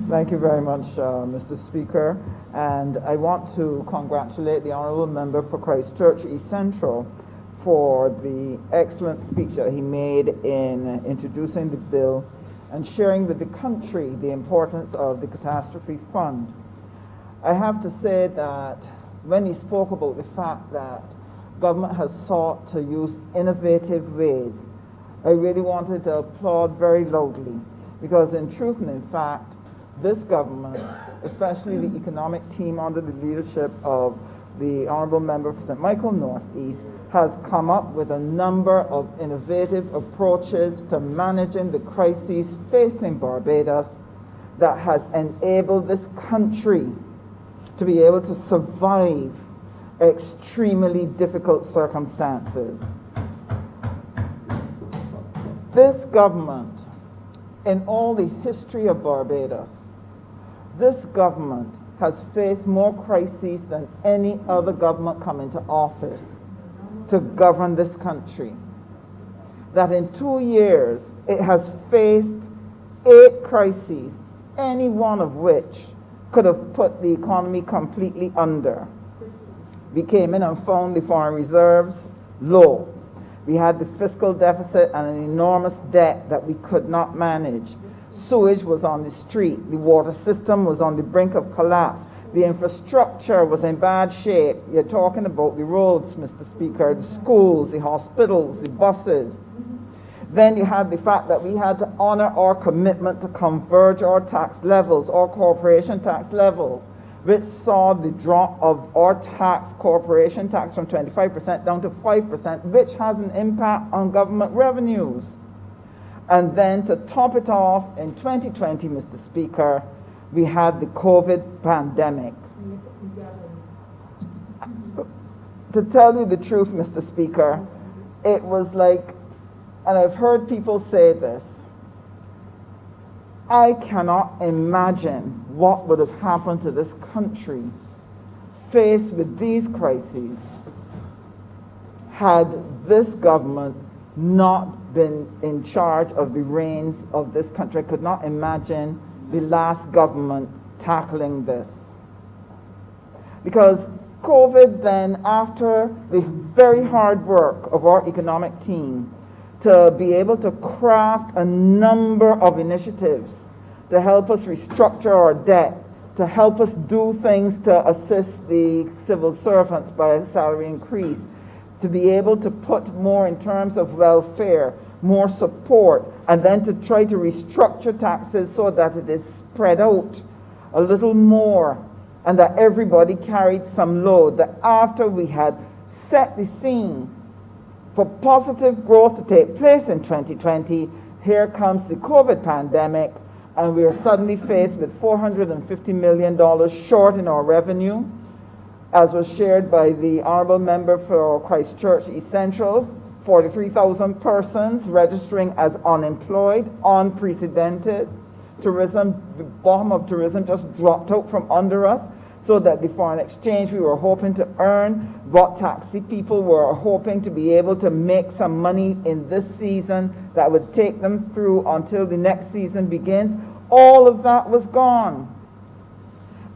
[SPEAKER 6] Thank you very much, Mr. Speaker. And I want to congratulate the Honourable Member for Christchurch East Central for the excellent speech that he made in introducing the bill and sharing with the country the importance of the Catastrophe Fund. I have to say that when he spoke about the fact that government has sought to use innovative ways, I really wanted to applaud very loudly, because in truth and in fact, this government, especially the economic team under the leadership of the Honourable Member for St. Michael North East, has come up with a number of innovative approaches to managing the crises facing Barbados that has enabled this country to be able to survive extremely difficult circumstances. This government, in all the history of Barbados, this government has faced more crises than any other government come into office to govern this country. That in 2 years, it has faced 8 crises, any one of which could have put the economy completely under. We came in and found the foreign reserves low. We had the fiscal deficit and an enormous debt that we could not manage. Sewage was on the street. The water system was on the brink of collapse. The infrastructure was in bad shape. You're talking about the roads, Mr. Speaker, the schools, the hospitals, the buses. Then you had the fact that we had to honor our commitment to converge our tax levels, our corporation tax levels, which saw the drop of our tax, corporation tax, from 25% down to 5%, which has an impact on government revenues. And then to top it off, in 2020, Mr. Speaker, we had the COVID pandemic. To tell you the truth, Mr. Speaker, it was like, and I've heard people say this, I cannot imagine what would have happened to this country faced with these crises had this government not been in charge of the reins of this country. I could not imagine the last government tackling this. Because COVID then, after the very hard work of our economic team to be able to craft a number of initiatives to help us restructure our debt, to help us do things to assist the civil servants by a salary increase, to be able to put more in terms of welfare, more support, and then to try to restructure taxes so that it is spread out a little more and that everybody carried some load. That after we had set the scene for positive growth to take place in 2020, here comes the COVID pandemic, and we are suddenly faced with $450 million short in our revenue, as was shared by the Honourable Member for Christchurch East Central. 43,000 persons registering as unemployed, unprecedented. Tourism, the bottom of tourism just dropped out from under us. so that the foreign exchange we were hoping to earn, what taxi people were hoping to be able to make some money in this season that would take them through until the next season begins, all of that was gone.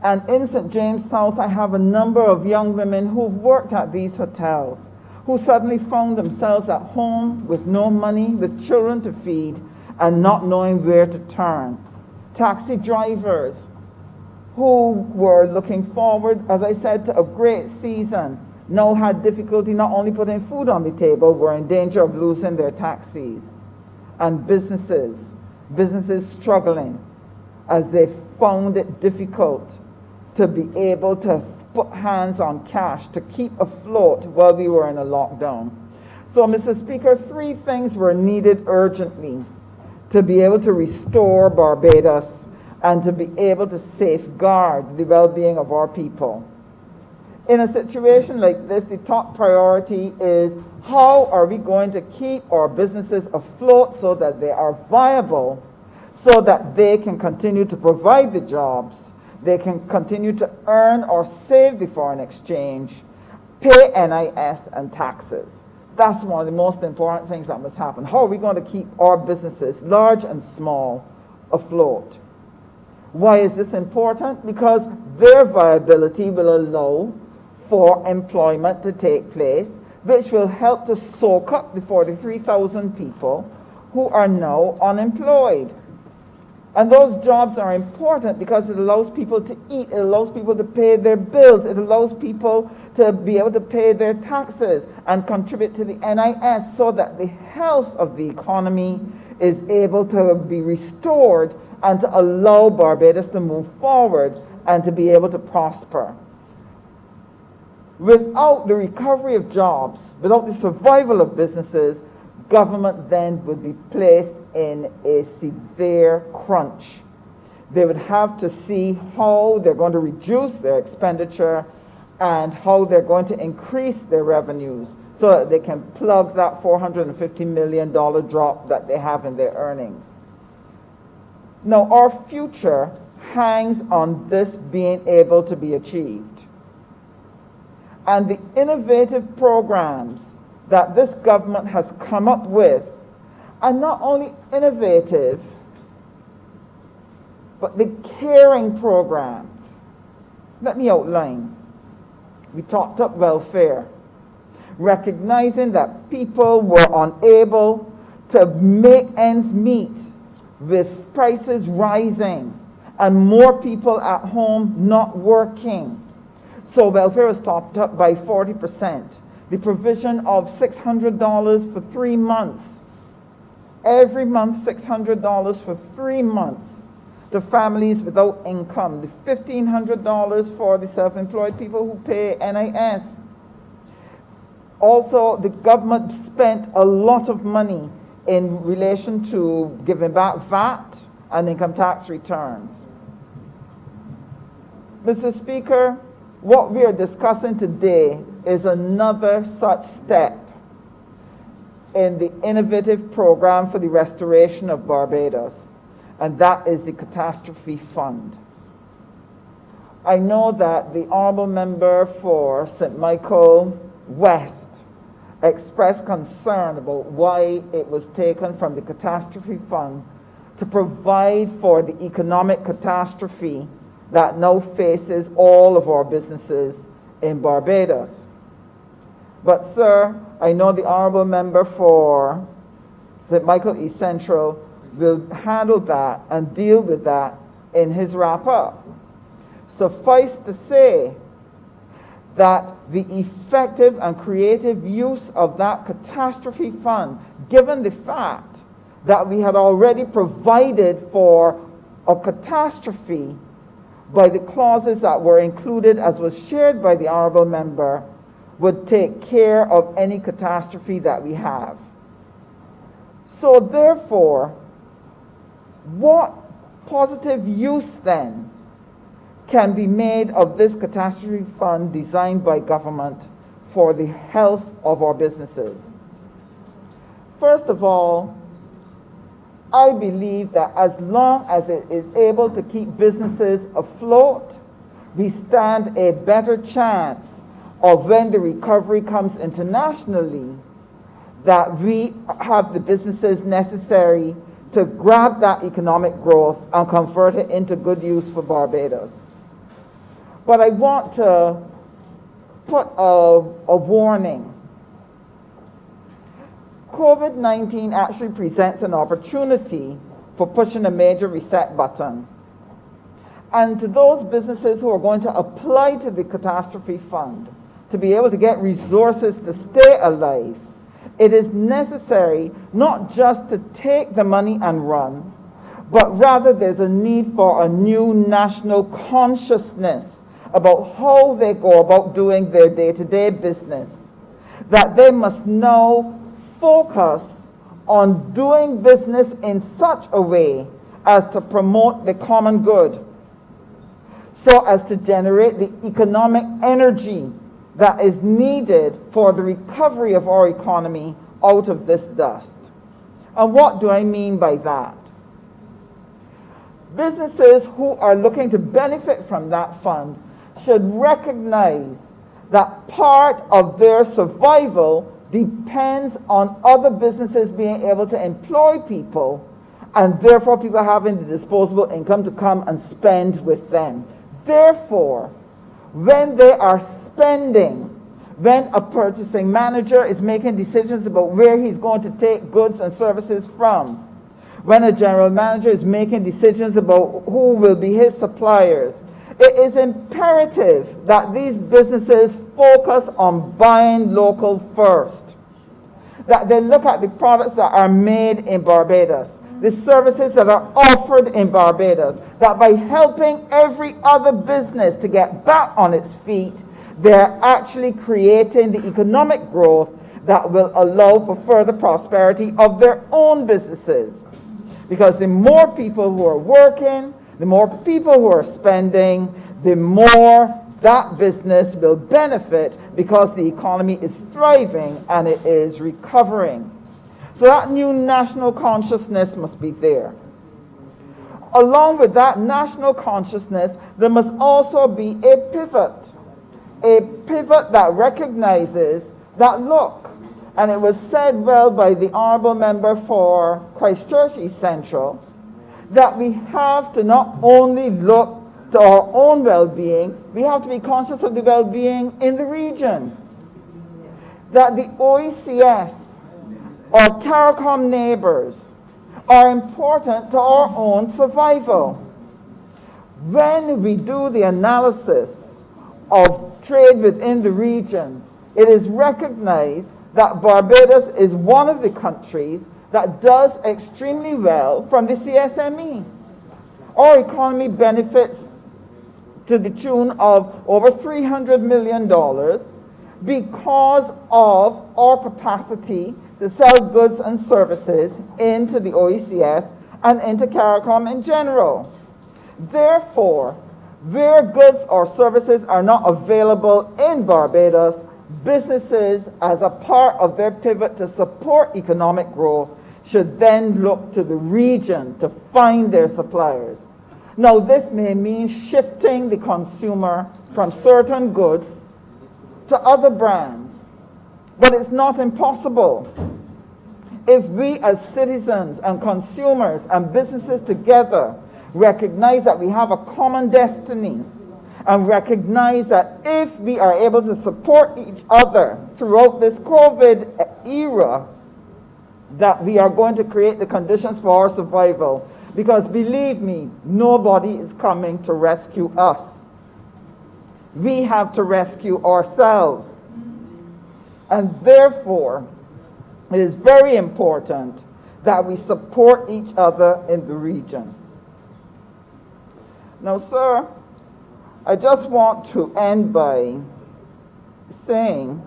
[SPEAKER 6] And in St. James South, I have a number of young women who've worked at these hotels, who suddenly found themselves at home with no money, with children to feed, and not knowing where to turn. Taxi drivers who were looking forward, as I said, to a great season, now had difficulty not only putting food on the table, were in danger of losing their taxis. And businesses struggling as they found it difficult to be able to put hands on cash to keep afloat while we were in a lockdown. So, Mr. Speaker, 3 things were needed urgently to be able to restore Barbados and to be able to safeguard the well-being of our people. In a situation like this, the top priority is how are we going to keep our businesses afloat so that they are viable, so that they can continue to provide the jobs, they can continue to earn or save the foreign exchange, pay NIS and taxes. That's one of the most important things that must happen. How are we going to keep our businesses, large and small, afloat? Why is this important? Because their viability will allow for employment to take place, which will help to soak up the 43,000 people who are now unemployed. And those jobs are important because it allows people to eat, it allows people to pay their bills, it allows people to be able to pay their taxes and contribute to the NIS so that the health of the economy is able to be restored and to allow Barbados to move forward and to be able to prosper. Without the recovery of jobs, without the survival of businesses, government then would be placed in a severe crunch. They would have to see how they're going to reduce their expenditure and how they're going to increase their revenues so that they can plug that $450 million drop that they have in their earnings. Now, our future hangs on this being able to be achieved. And the innovative programs that this government has come up with are not only innovative, but the caring programs. Let me outline. We talked up welfare, recognizing that people were unable to make ends meet with prices rising and more people at home not working. So welfare was topped up by 40%. The provision of $600 for 3 months. Every month, $600 for 3 months to families without income. The $1,500 for the self-employed people who pay NIS. Also, the government spent a lot of money in relation to giving back VAT and income tax returns. Mr. Speaker, what we are discussing today is another such step in the innovative program for the restoration of Barbados, and that is the Catastrophe Fund. I know that the Honourable Member for St. Michael West expressed concern about why it was taken from the Catastrophe Fund to provide for the economic catastrophe that now faces all of our businesses in Barbados. But, sir, I know the Honourable Member for St. Michael East Central will handle that and deal with that in his wrap-up. Suffice to say that the effective and creative use of that catastrophe fund, given the fact that we had already provided for a catastrophe by the clauses that were included, as was shared by the Honourable Member, would take care of any catastrophe that we have. So therefore, what positive use then can be made of this catastrophe fund designed by government for the health of our businesses? First of all, I believe that as long as it is able to keep businesses afloat, we stand a better chance of when the recovery comes internationally, that we have the businesses necessary to grab that economic growth and convert it into good use for Barbados. But I want to put a warning. COVID-19 actually presents an opportunity for pushing a major reset button. And to those businesses who are going to apply to the Catastrophe Fund to be able to get resources to stay alive, it is necessary not just to take the money and run, but rather there's a need for a new national consciousness about how they go about doing their day-to-day business. That they must now focus on doing business in such a way as to promote the common good, so as to generate the economic energy that is needed for the recovery of our economy out of this dust. And what do I mean by that? Businesses who are looking to benefit from that fund should recognize that part of their survival depends on other businesses being able to employ people, and therefore people having the disposable income to come and spend with them. Therefore, when they are spending, when a purchasing manager is making decisions about where he's going to take goods and services from, when a general manager is making decisions about who will be his suppliers, it is imperative that these businesses focus on buying local first. That they look at the products that are made in Barbados, the services that are offered in Barbados, that by helping every other business to get back on its feet, they're actually creating the economic growth that will allow for further prosperity of their own businesses. Because the more people who are working, the more people who are spending, the more that business will benefit, because the economy is thriving and it is recovering. So that new national consciousness must be there. Along with that national consciousness, there must also be a pivot that recognizes that, look, and it was said well by the Honourable Member for Christchurch East Central, that we have to not only look to our own well-being, we have to be conscious of the well-being in the region. That the OECS or CARICOM neighbors are important to our own survival. When we do the analysis of trade within the region, it is recognized that Barbados is one of the countries that does extremely well from the CSME. Our economy benefits to the tune of over $300 million because of our capacity to sell goods and services into the OECS and into CARICOM in general. Therefore, where goods or services are not available in Barbados, businesses, as a part of their pivot to support economic growth, should then look to the region to find their suppliers. Now, this may mean shifting the consumer from certain goods to other brands, but it's not impossible. If we as citizens and consumers and businesses together recognize that we have a common destiny, and recognize that if we are able to support each other throughout this COVID era, that we are going to create the conditions for our survival. Because believe me, nobody is coming to rescue us. We have to rescue ourselves. And therefore, it is very important that we support each other in the region. Now, sir, I just want to end by saying,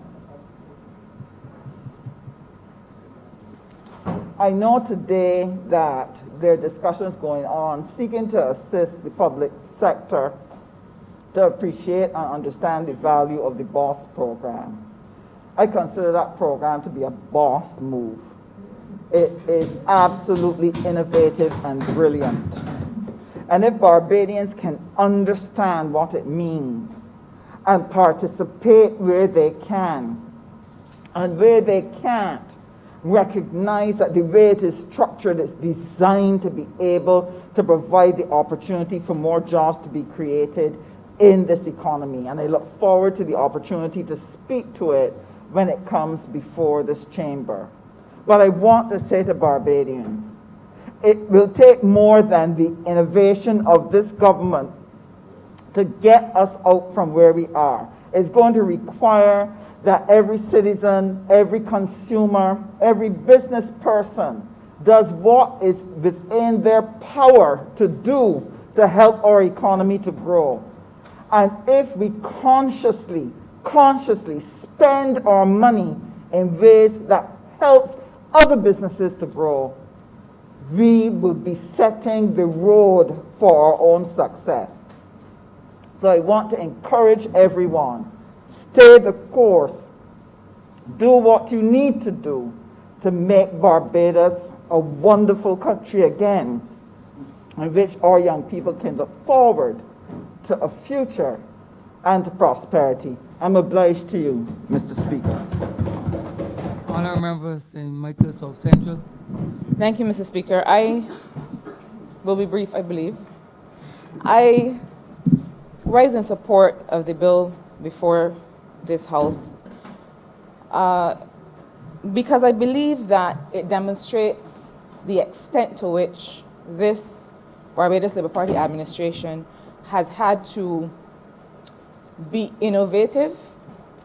[SPEAKER 6] I know today that there are discussions going on seeking to assist the public sector to appreciate and understand the value of the BOSS program. I consider that program to be a BOSS move. It is absolutely innovative and brilliant. And if Barbadians can understand what it means and participate where they can, and where they can't, recognize that the way it is structured is designed to be able to provide the opportunity for more jobs to be created in this economy. And I look forward to the opportunity to speak to it when it comes before this chamber. But I want to say to Barbadians, it will take more than the innovation of this government to get us out from where we are. It's going to require that every citizen, every consumer, every business person does what is within their power to do to help our economy to grow. And if we consciously spend our money in ways that helps other businesses to grow, we will be setting the road for our own success. So I want to encourage everyone, stay the course, do what you need to do to make Barbados a wonderful country again, in which our young people can look forward to a future and to prosperity. I'm obliged to you, Mr. Speaker.
[SPEAKER 3] Honourable Member St. Michael, South Central.
[SPEAKER 7] Thank you, Mr. Speaker. I will be brief, I believe. I rise in support of the bill before this House because I believe that it demonstrates the extent to which this Barbados Labour Party administration has had to be innovative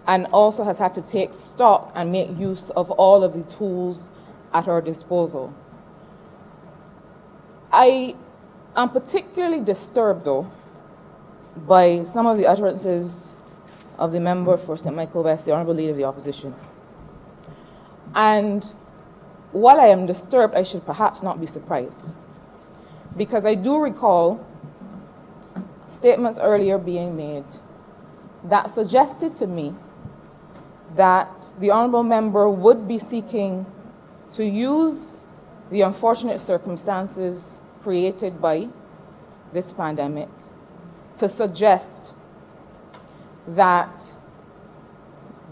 [SPEAKER 7] and also has had to take stock and make use of all of the tools at our disposal. I am particularly disturbed, though, by some of the utterances of the member for St. Michael West, the Honourable Leader of the Opposition. And while I am disturbed, I should perhaps not be surprised, because I do recall statements earlier being made that suggested to me that the Honourable Member would be seeking to use the unfortunate circumstances created by this pandemic to suggest that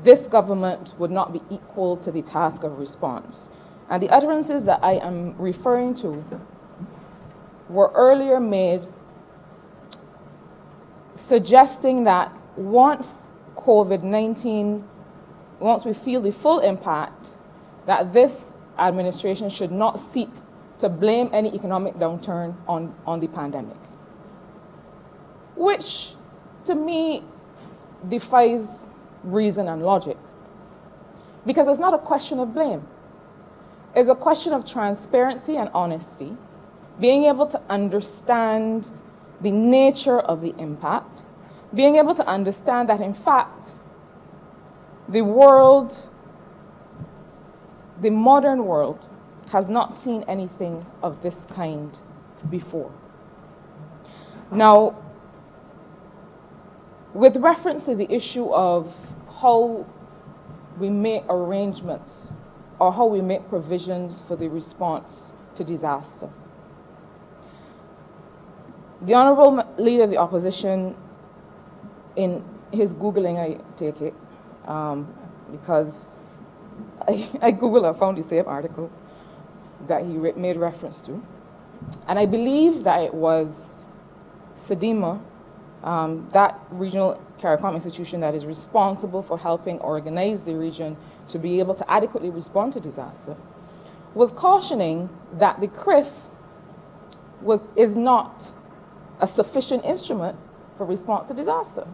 [SPEAKER 7] this government would not be equal to the task of response. And the utterances that I am referring to were earlier made suggesting that once COVID-19, once we feel the full impact, that this administration should not seek to blame any economic downturn on the pandemic, which to me defies reason and logic. Because it's not a question of blame. It's a question of transparency and honesty, being able to understand the nature of the impact, being able to understand that, in fact, the world, the modern world, has not seen anything of this kind before. Now, with reference to the issue of how we make arrangements or how we make provisions for the response to disaster, the Honourable Leader of the Opposition, in his Googling, I take it, because I Googled and found the same article that he made reference to. And I believe that it was SEDIMA, that regional CARICOM institution that is responsible for helping organize the region to be able to adequately respond to disaster, was cautioning that the CRIF is not a sufficient instrument for response to disaster.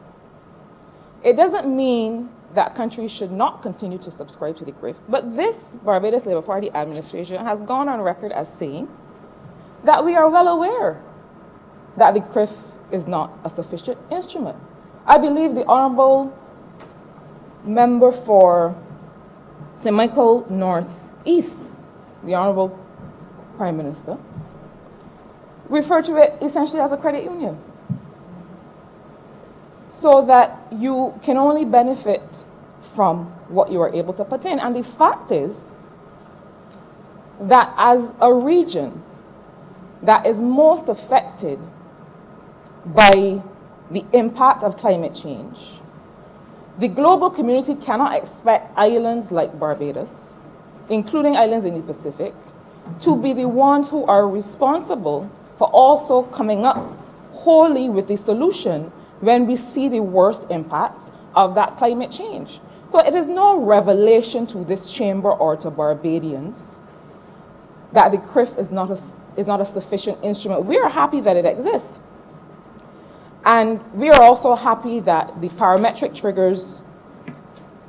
[SPEAKER 7] It doesn't mean that countries should not continue to subscribe to the CRIF, but this Barbados Labour Party administration has gone on record as saying that we are well aware that the CRIF is not a sufficient instrument. I believe the Honourable Member for St. Michael North East, the Honourable Prime Minister, referred to it essentially as a credit union, so that you can only benefit from what you are able to put in. And the fact is that as a region that is most affected by the impact of climate change. The global community cannot expect islands like Barbados, including islands in the Pacific, to be the ones who are responsible for also coming up wholly with the solution when we see the worst impacts of that climate change. So it is no revelation to this chamber or to Barbadians that the CRIF is not a sufficient instrument. We are happy that it exists. And we are also happy that the parametric triggers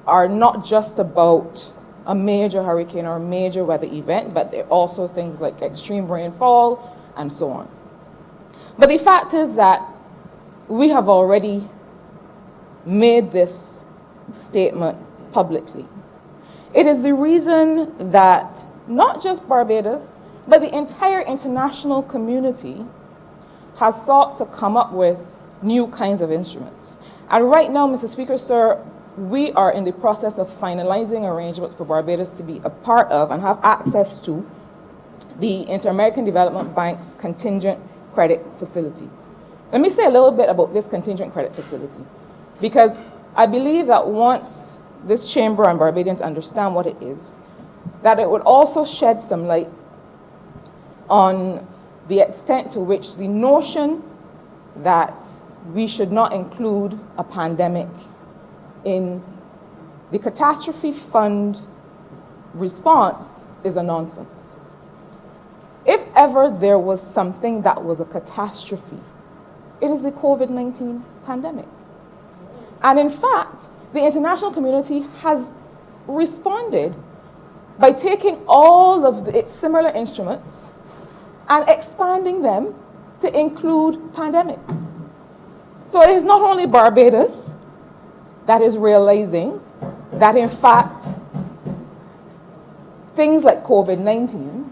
[SPEAKER 7] are not just about a major hurricane or a major weather event, but they're also things like extreme rainfall and so on. But the fact is that we have already made this statement publicly. It is the reason that not just Barbados, but the entire international community has sought to come up with new kinds of instruments. And right now, Mr. Speaker, sir, we are in the process of finalizing arrangements for Barbados to be a part of and have access to the Inter-American Development Bank's contingent credit facility. Let me say a little bit about this contingent credit facility, because I believe that once this chamber and Barbadians understand what it is, that it would also shed some light on the extent to which the notion that we should not include a pandemic in the Catastrophe Fund response is a nonsense. If ever there was something that was a catastrophe, it is the COVID-19 pandemic. And in fact, the international community has responded by taking all of its similar instruments and expanding them to include pandemics. So it is not only Barbados that is realizing that, in fact, things like COVID-19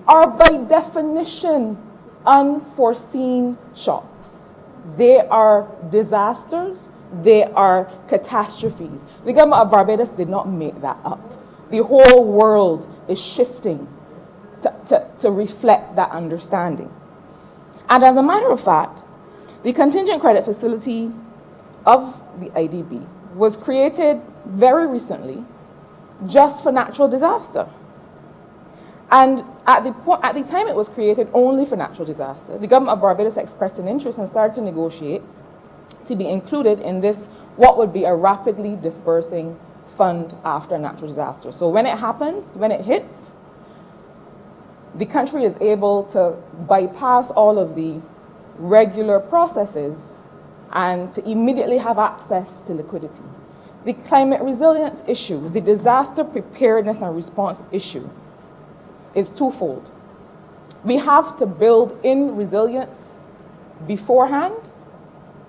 [SPEAKER 7] are by definition unforeseen shocks. They are disasters, they are catastrophes. The government of Barbados did not make that up. The whole world is shifting to reflect that understanding. And as a matter of fact, the contingent credit facility of the IDB was created very recently just for natural disaster. And at the time it was created only for natural disaster, the government of Barbados expressed an interest and started to negotiate to be included in this, what would be a rapidly dispersing fund after a natural disaster. So when it happens, when it hits, the country is able to bypass all of the regular processes and to immediately have access to liquidity. The climate resilience issue, the disaster preparedness and response issue is twofold. We have to build in resilience beforehand,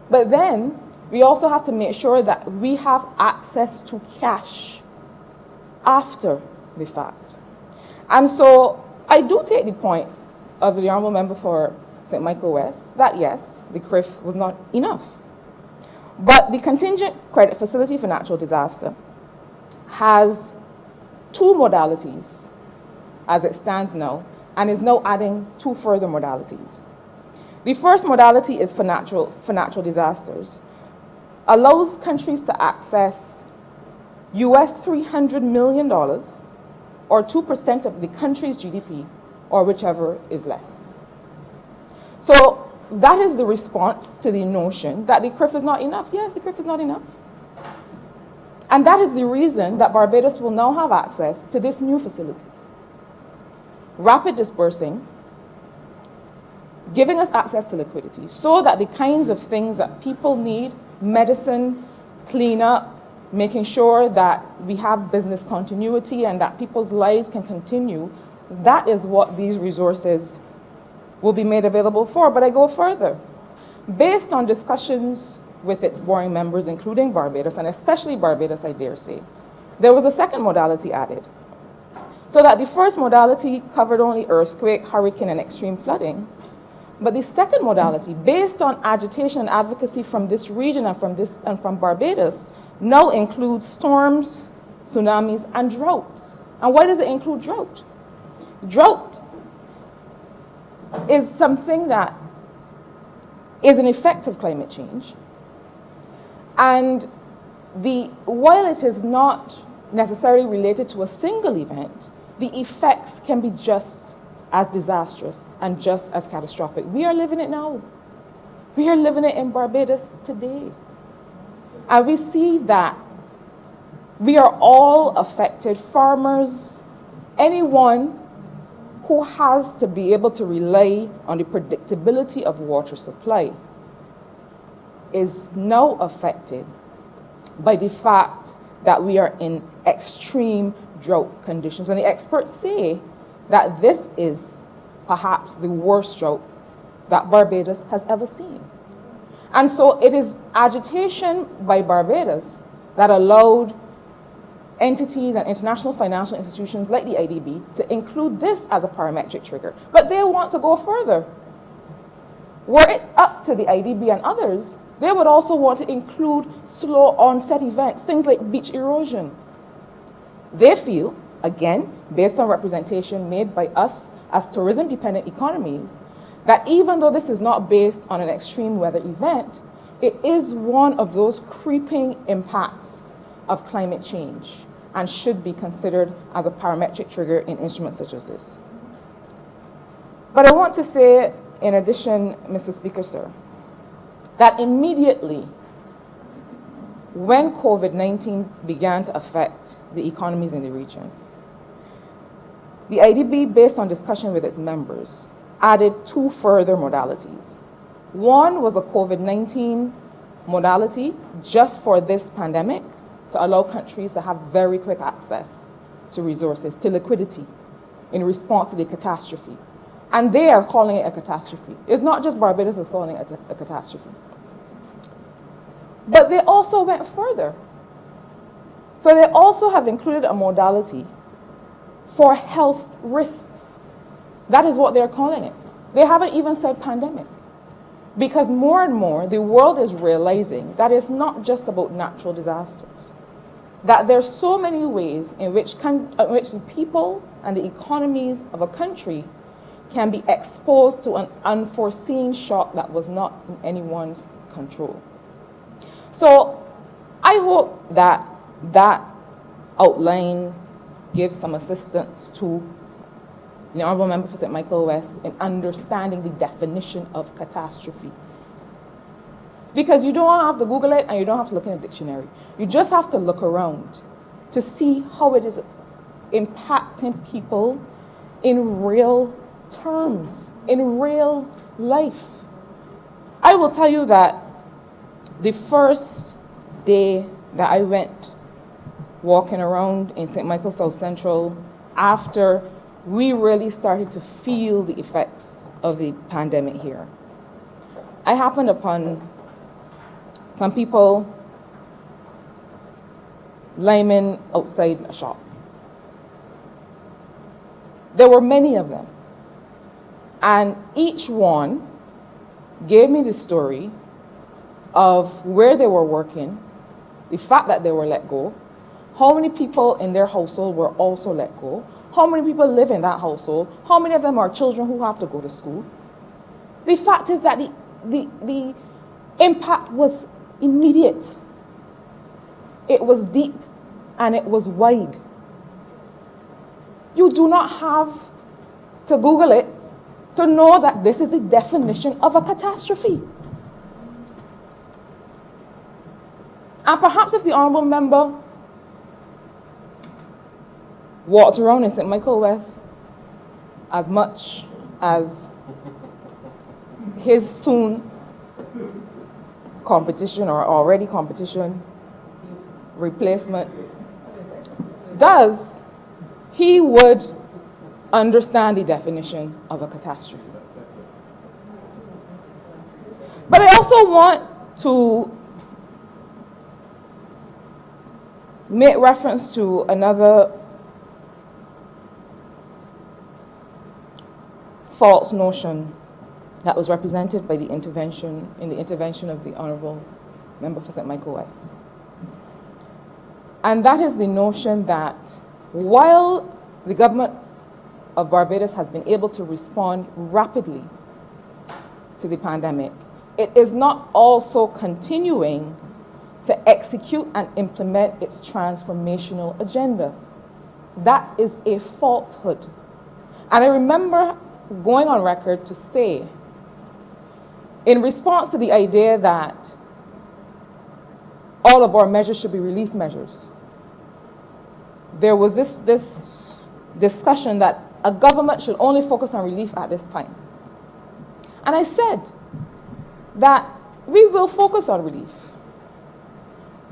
[SPEAKER 7] but then we also have to make sure that we have access to cash after the fact. And so I do take the point of the Honourable Member for St. Michael West that yes, the CRIF was not enough. But the contingent credit facility for natural disaster has two modalities as it stands now, and is now adding two further modalities. The first modality is for natural disasters, allows countries to access US $300 million, or 2% of the country's GDP, or whichever is less. So that is the response to the notion that the CRIF is not enough. Yes, the CRIF is not enough. And that is the reason that Barbados will now have access to this new facility. Rapid dispersing, giving us access to liquidity so that the kinds of things that people need, medicine, cleanup, making sure that we have business continuity and that people's lives can continue, that is what these resources will be made available for. But I go further. Based on discussions with its warring members, including Barbados, and especially Barbados, I dare say, there was a second modality added. So that the first modality covered only earthquake, hurricane, and extreme flooding. But the second modality, based on agitation and advocacy from this region and from Barbados, now includes storms, tsunamis, and droughts. And why does it include drought? Drought is something that is an effect of climate change. And while it is not necessarily related to a single event, the effects can be just as disastrous and just as catastrophic. We are living it now. We are living it in Barbados today. And we see that we are all affected. Farmers, anyone who has to be able to rely on the predictability of water supply is now affected by the fact that we are in extreme drought conditions. And the experts say that this is perhaps the worst drought that Barbados has ever seen. And so it is agitation by Barbados that allowed entities and international financial institutions like the IDB to include this as a parametric trigger. But they want to go further. Were it up to the IDB and others, they would also want to include slow onset events, things like beach erosion. They feel, again, based on representation made by us as tourism-dependent economies, that even though this is not based on an extreme weather event, it is one of those creeping impacts of climate change and should be considered as a parametric trigger in instruments such as this. But I want to say, in addition, Mr. Speaker, sir, that immediately when COVID-19 began to affect the economies in the region, the IDB, based on discussion with its members, added 2 further modalities. One was a COVID-19 modality just for this pandemic to allow countries to have very quick access to resources, to liquidity, in response to the catastrophe. And they are calling it a catastrophe. It's not just Barbados that's calling it a catastrophe. But they also went further. So they also have included a modality for health risks. That is what they're calling it. They haven't even said pandemic. Because more and more, the world is realizing that it's not just about natural disasters. That there's so many ways in which the people and the economies of a country can be exposed to an unforeseen shock that was not in anyone's control. So I hope that that outline gives some assistance to the Honourable Member for St. Michael West in understanding the definition of catastrophe. Because you don't have to Google it and you don't have to look in a dictionary. You just have to look around to see how it is impacting people in real terms, in real life. I will tell you that the first day that I went walking around in St. Michael South Central after we really started to feel the effects of the pandemic here, I happened upon some people, Layman, outside a shop. There were many of them. And each one gave me the story of where they were working, the fact that they were let go, how many people in their household were also let go, how many people live in that household, how many of them are children who have to go to school. The fact is that the impact was immediate. It was deep and it was wide. You do not have to Google it to know that this is the definition of a catastrophe. And perhaps if the Honourable Member walked around in St. Michael West as much as his soon competition or already competition replacement does, he would understand the definition of a catastrophe. But I also want to make reference to another false notion that was represented by the intervention of the Honourable Member for St. Michael West. And that is the notion that while the government of Barbados has been able to respond rapidly to the pandemic, it is not also continuing to execute and implement its transformational agenda. That is a falsehood. And I remember going on record to say, in response to the idea that all of our measures should be relief measures, there was this discussion that a government should only focus on relief at this time. And I said that we will focus on relief,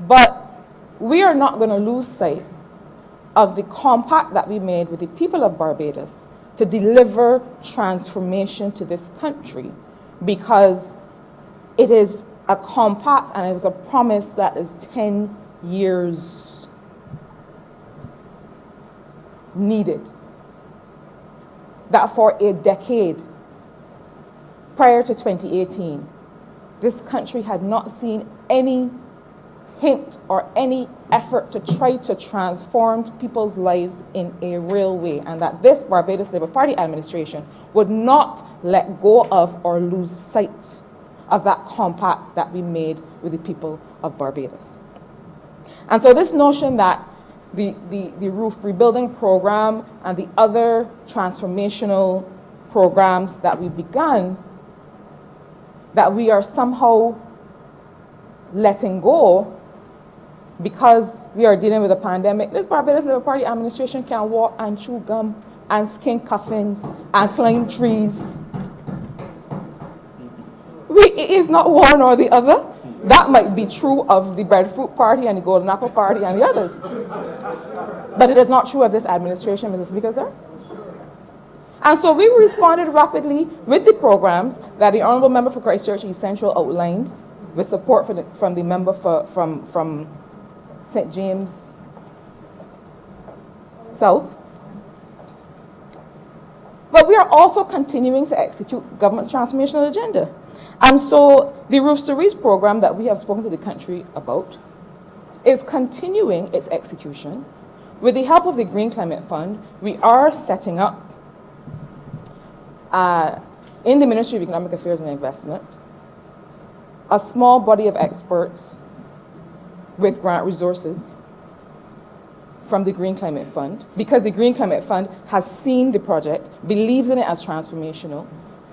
[SPEAKER 7] but we are not going to lose sight of the compact that we made with the people of Barbados to deliver transformation to this country, because it is a compact and it is a promise that is 10 years needed. That for a decade prior to 2018, this country had not seen any hint or any effort to try to transform people's lives in a real way, and that this Barbados Labour Party administration would not let go of or lose sight of that compact that we made with the people of Barbados. And so this notion that the roof rebuilding program and the other transformational programs that we've begun, that we are somehow letting go because we are dealing with a pandemic. This Barbados Labour Party administration can walk and chew gum and skin coffins and climb trees. It is not one or the other. That might be true of the Breadfruit Party and the Golden Apple Party and the others. But it is not true of this administration, Mr. Speaker, sir. And so we responded rapidly with the programs that the Honourable Member for Christchurch East Central outlined, with support from the member from St. James South. But we are also continuing to execute government's transformational agenda. And so the Roofs to Reach program that we have spoken to the country about is continuing its execution. With the help of the Green Climate Fund, we are setting up in the Ministry of Economic Affairs and Investment a small body of experts with grant resources from the Green Climate Fund, because the Green Climate Fund has seen the project, believes in it as transformational,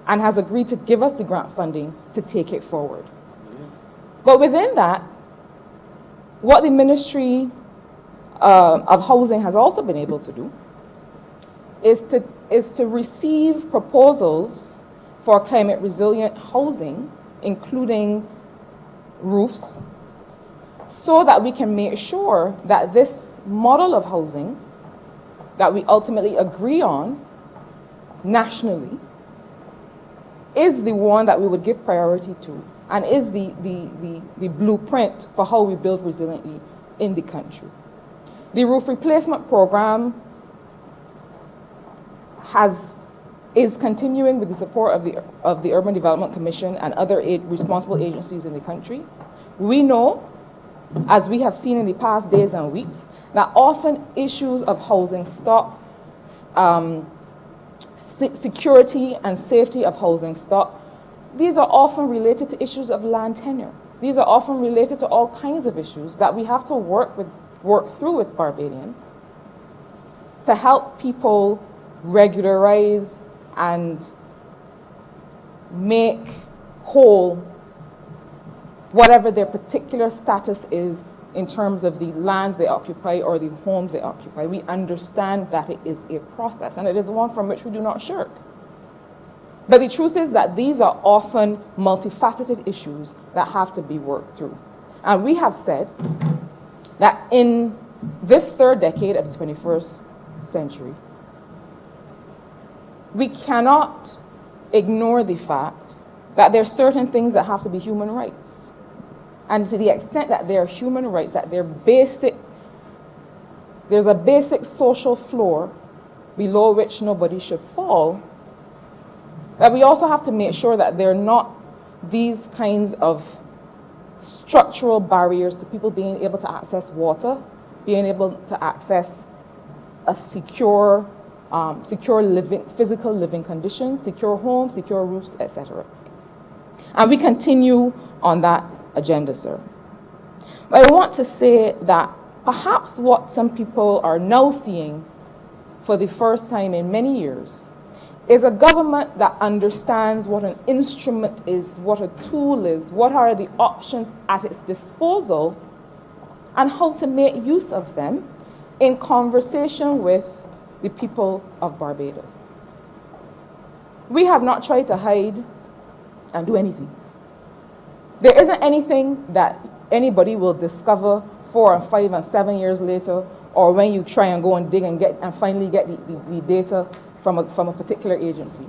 [SPEAKER 7] and has agreed to give us the grant funding to take it forward. But within that, what the Ministry of Housing has also been able to do is to receive proposals for climate resilient housing, including roofs, so that we can make sure that this model of housing that we ultimately agree on nationally is the one that we would give priority to, and is the blueprint for how we build resiliently in the country. The roof replacement program is continuing with the support of the Urban Development Commission and other responsible agencies in the country. We know, as we have seen in the past days and weeks, that often issues of housing stock, security and safety of housing stock, these are often related to issues of land tenure. These are often related to all kinds of issues that we have to work through with Barbadians to help people regularize and make whole whatever their particular status is in terms of the lands they occupy or the homes they occupy. We understand that it is a process, and it is one from which we do not shirk. But the truth is that these are often multifaceted issues that have to be worked through. And we have said that in this third decade of the 21st century, we cannot ignore the fact that there are certain things that have to be human rights. And to the extent that they are human rights, that there's a basic social floor below which nobody should fall, that we also have to make sure that there are not these kinds of structural barriers to people being able to access water, being able to access a secure living, physical living conditions, secure homes, secure roofs, etc. And we continue on that agenda, sir. But I want to say that perhaps what some people are now seeing for the first time in many years is a government that understands what an instrument is, what a tool is, what are the options at its disposal, and how to make use of them in conversation with the people of Barbados. We have not tried to hide and do anything. There isn't anything that anybody will discover 4 and 5 and 7 years later, or when you try and go and dig and finally get the data from a particular agency.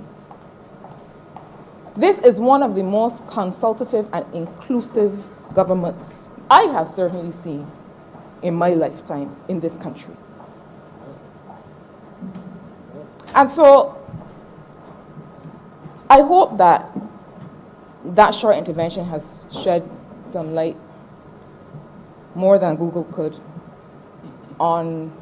[SPEAKER 7] This is one of the most consultative and inclusive governments I have certainly seen in my lifetime in this country. And so I hope that that short intervention has shed some light, more than Google could, on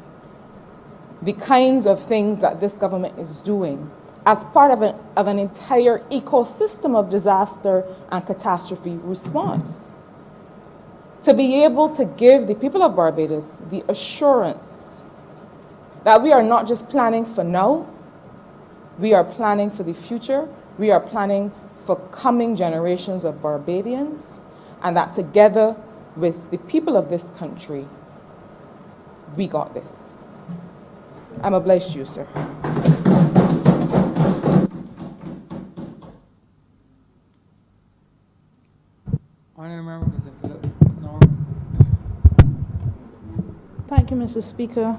[SPEAKER 7] the kinds of things that this government is doing as part of an entire ecosystem of disaster and catastrophe response. To be able to give the people of Barbados the assurance that we are not just planning for now, we are planning for the future, we are planning for coming generations of Barbadians, and that together with the people of this country, we got this. I'm obliged to you, sir.
[SPEAKER 3] Honourable Member for St. Philip North.
[SPEAKER 8] Thank you, Mr. Speaker.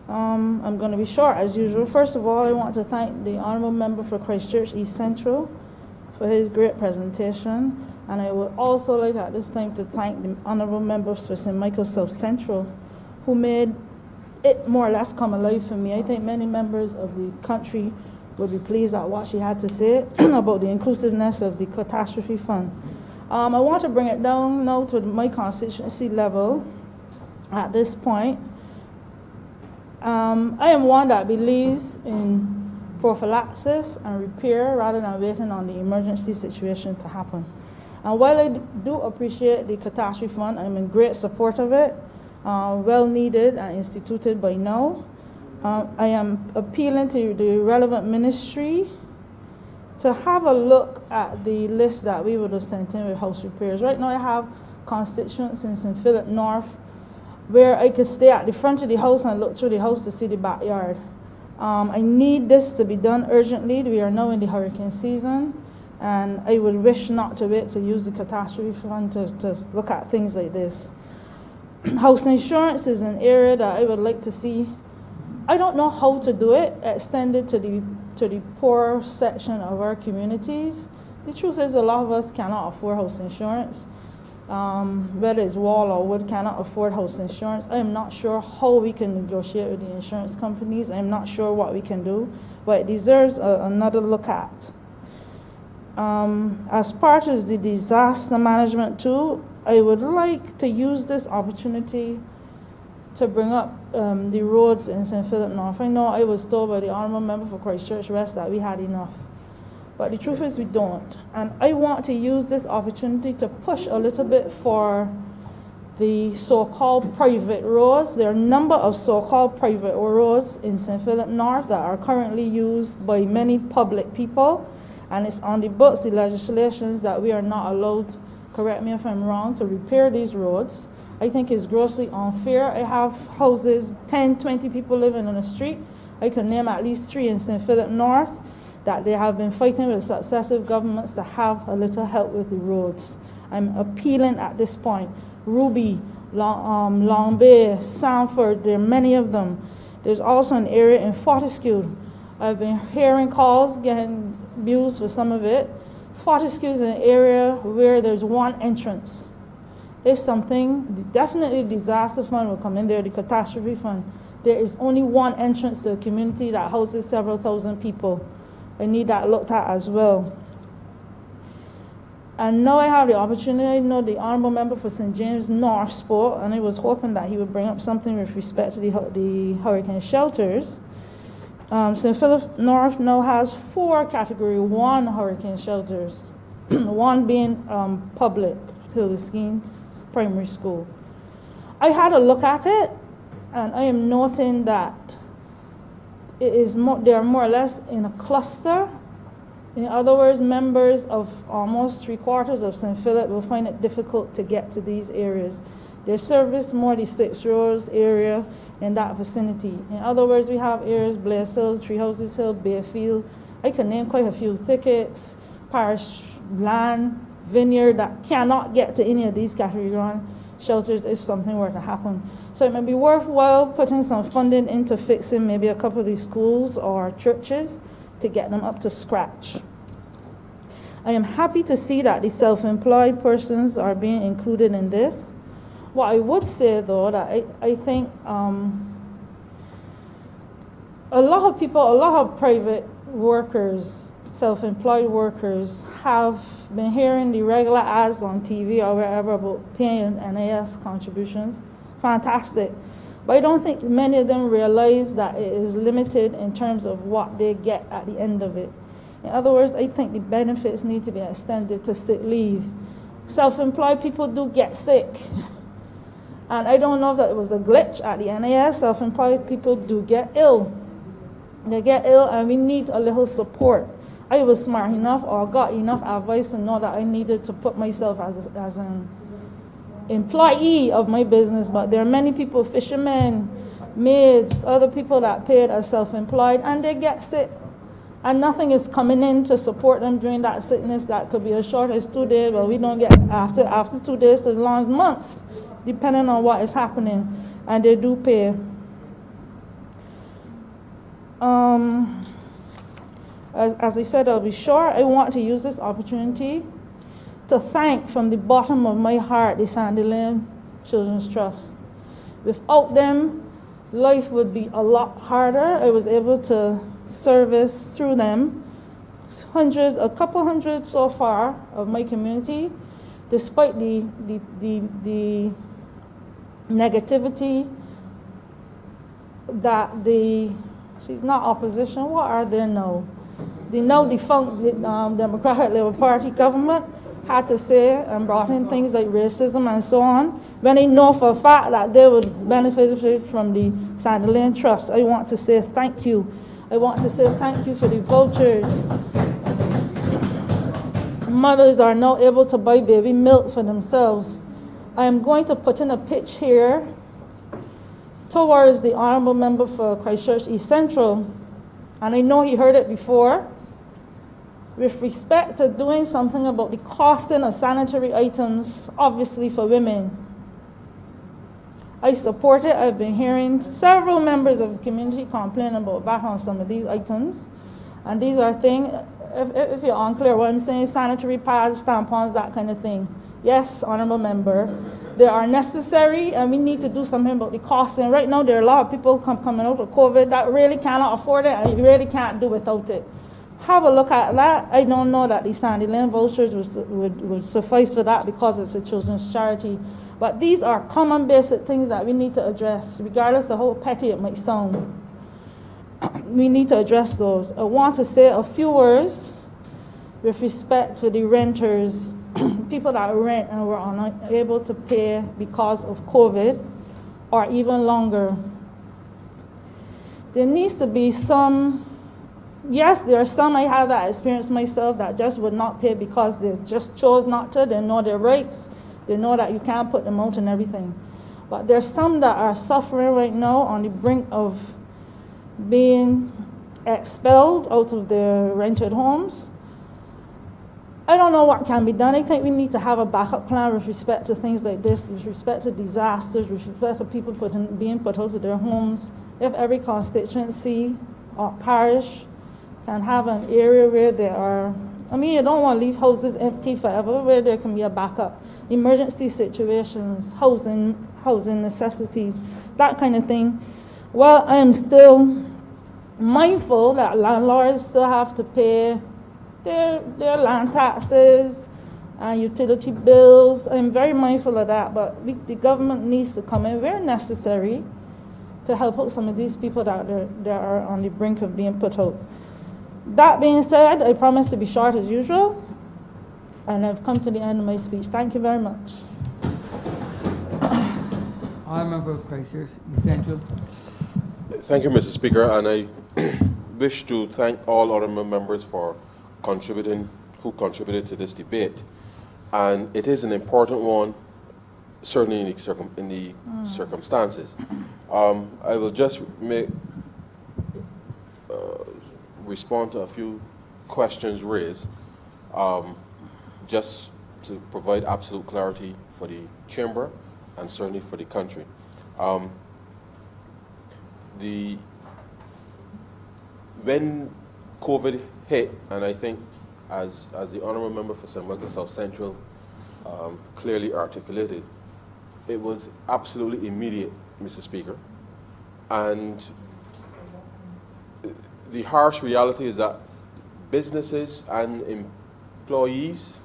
[SPEAKER 8] I'm going to be short as usual. First of all, I want to thank the Honourable Member for Christchurch East Central for his great presentation. And I would also like at this time to thank the Honourable Members for St. Michael South Central, who made it more or less come alive for me. I think many members of the country would be pleased at what she had to say about the inclusiveness of the Catastrophe Fund. I want to bring it down now to my constituency level at this point. I am one that believes in prophylaxis and repair rather than waiting on the emergency situation to happen. And while I do appreciate the Catastrophe Fund, I'm in great support of it, well needed and instituted by now. I am appealing to the relevant ministry to have a look at the list that we would have sent in with house repairs. Right now I have constituents in St. Philip North where I could stay at the front of the house and look through the house to see the backyard. I need this to be done urgently. We are now in the hurricane season, and I would wish not to wait to use the Catastrophe Fund to look at things like this. House insurance is an area that I would like to see. I don't know how to do it, extended to the poor section of our communities. The truth is a lot of us cannot afford house insurance. Whether it's wall or wood, cannot afford house insurance. I am not sure how we can negotiate with the insurance companies. I am not sure what we can do, but it deserves another look at. As part of the disaster management too, I would like to use this opportunity to bring up the roads in St. Philip North. I know I was told by the Honourable Member for Christchurch West that we had enough. But the truth is we don't. And I want to use this opportunity to push a little bit for the so-called private roads. There are a number of so-called private roads in St. Philip North that are currently used by many public people. And it's on the books, the legislations, that we are not allowed, correct me if I'm wrong, to repair these roads. I think it's grossly unfair. I have houses, 10, 20 people living on the street. I can name at least 3 in St. Philip North that they have been fighting with successive governments to have a little help with the roads. I'm appealing at this point. Ruby, Long Bay, Sanford, there are many of them. There's also an area in Fortescue. I've been hearing calls, getting bills for some of it. Fortescue is an area where there's one entrance. If something, definitely the disaster fund will come in there, the catastrophe fund. There is only one entrance to a community that houses several thousand people. I need that looked at as well. And now I have the opportunity. I know the Honourable Member for St. James North spoke, and I was hoping that he would bring up something with respect to the hurricane shelters. St. Philip North now has 4 Category 1 hurricane shelters. one being public, Tilda Skeens Primary School. I had a look at it, and I am noting that it is they are more or less in a cluster. In other words, members of almost 3/4 of St. Philip will find it difficult to get to these areas. They service more the 6 Roads area in that vicinity. In other words, we have areas, Blaze Hill, Three Houses Hill, Bayfield. I can name quite a few thickets, parish land, vineyard that cannot get to any of these category 1 shelters if something were to happen. So it may be worthwhile putting some funding into fixing maybe a couple of these schools or churches to get them up to scratch. I am happy to see that the self-employed persons are being included in this. What I would say, though, that I think a lot of people, a lot of private workers, self-employed workers, have been hearing the regular ads on TV or wherever about paying NAS contributions. Fantastic. But I don't think many of them realize that it is limited in terms of what they get at the end of it. In other words, I think the benefits need to be extended to sick leave. Self-employed people do get sick. And I don't know if that it was a glitch at the NAS. Self-employed people do get ill. They get ill, and we need a little support. I was smart enough or got enough advice to know that I needed to put myself as an employee of my business, but there are many people, fishermen, maids, other people that paid as self-employed, and they get sick. And nothing is coming in to support them during that sickness. That could be as short as 2 days, but we don't get after 2 days as long as months, depending on what is happening, and they do pay. As I said, I'll be short. I want to use this opportunity to thank from the bottom of my heart the Sandy Lane Children's Trust. Without them, life would be a lot harder. I was able to service through them a couple hundred so far of my community, despite the negativity that she's not opposition, what are they now? The now defunct Democratic Labour Party government had to say and brought in things like racism and so on, when they know for a fact that they would benefit from the Sandy Lane Trust. I want to say thank you. I want to say thank you for the vouchers. Mothers are now able to buy baby milk for themselves. I am going to put in a pitch here towards the Honourable Member for Christchurch East Central, and I know he heard it before, with respect to doing something about the costing of sanitary items, obviously for women. I support it. I've been hearing several members of the community complain about VAT on some of these items. And these are things, if you're unclear what I'm saying, sanitary pads, tampons, that kind of thing. Yes, Honourable Member, they are necessary, and we need to do something about the cost. And right now, there are a lot of people coming out of COVID that really cannot afford it, and you really can't do without it. Have a look at that. I don't know that the Sandy Lane vouchers would suffice for that because it's a children's charity. But these are common basic things that we need to address, regardless of how petty it might sound. We need to address those. I want to say a few words with respect to the renters, people that rent and were unable to pay because of COVID or even longer. There needs to be some. Yes, there are some I have that experience myself that just would not pay because they just chose not to. They know their rights. They know that you can't put them out and everything. But there's some that are suffering right now on the brink of being expelled out of their rented homes. I don't know what can be done. I think we need to have a backup plan with respect to things like this, with respect to disasters, with respect to people being put out of their homes. If every constituency or parish can have an area where there are, you don't want to leave houses empty forever, where there can be a backup. Emergency situations, housing necessities, that kind of thing. Well, I am still mindful that landlords still have to pay their land taxes and utility bills. I'm very mindful of that, but the government needs to come in where necessary to help out some of these people that are on the brink of being put out. That being said, I promise to be short as usual. And I've come to the end of my speech. Thank you very much.
[SPEAKER 3] Honourable Crises, East Central.
[SPEAKER 9] Thank you, Mr. Speaker, and I wish to thank all honourable members for who contributed to this debate. And it is an important one, certainly in the circumstances. I will just respond to a few questions raised, just to provide absolute clarity for the Chamber and certainly for the country. When COVID hit, and I think as the Honourable Member for St. Michael South Central clearly articulated, it was absolutely immediate, Mr. Speaker. And the harsh reality is that businesses and employees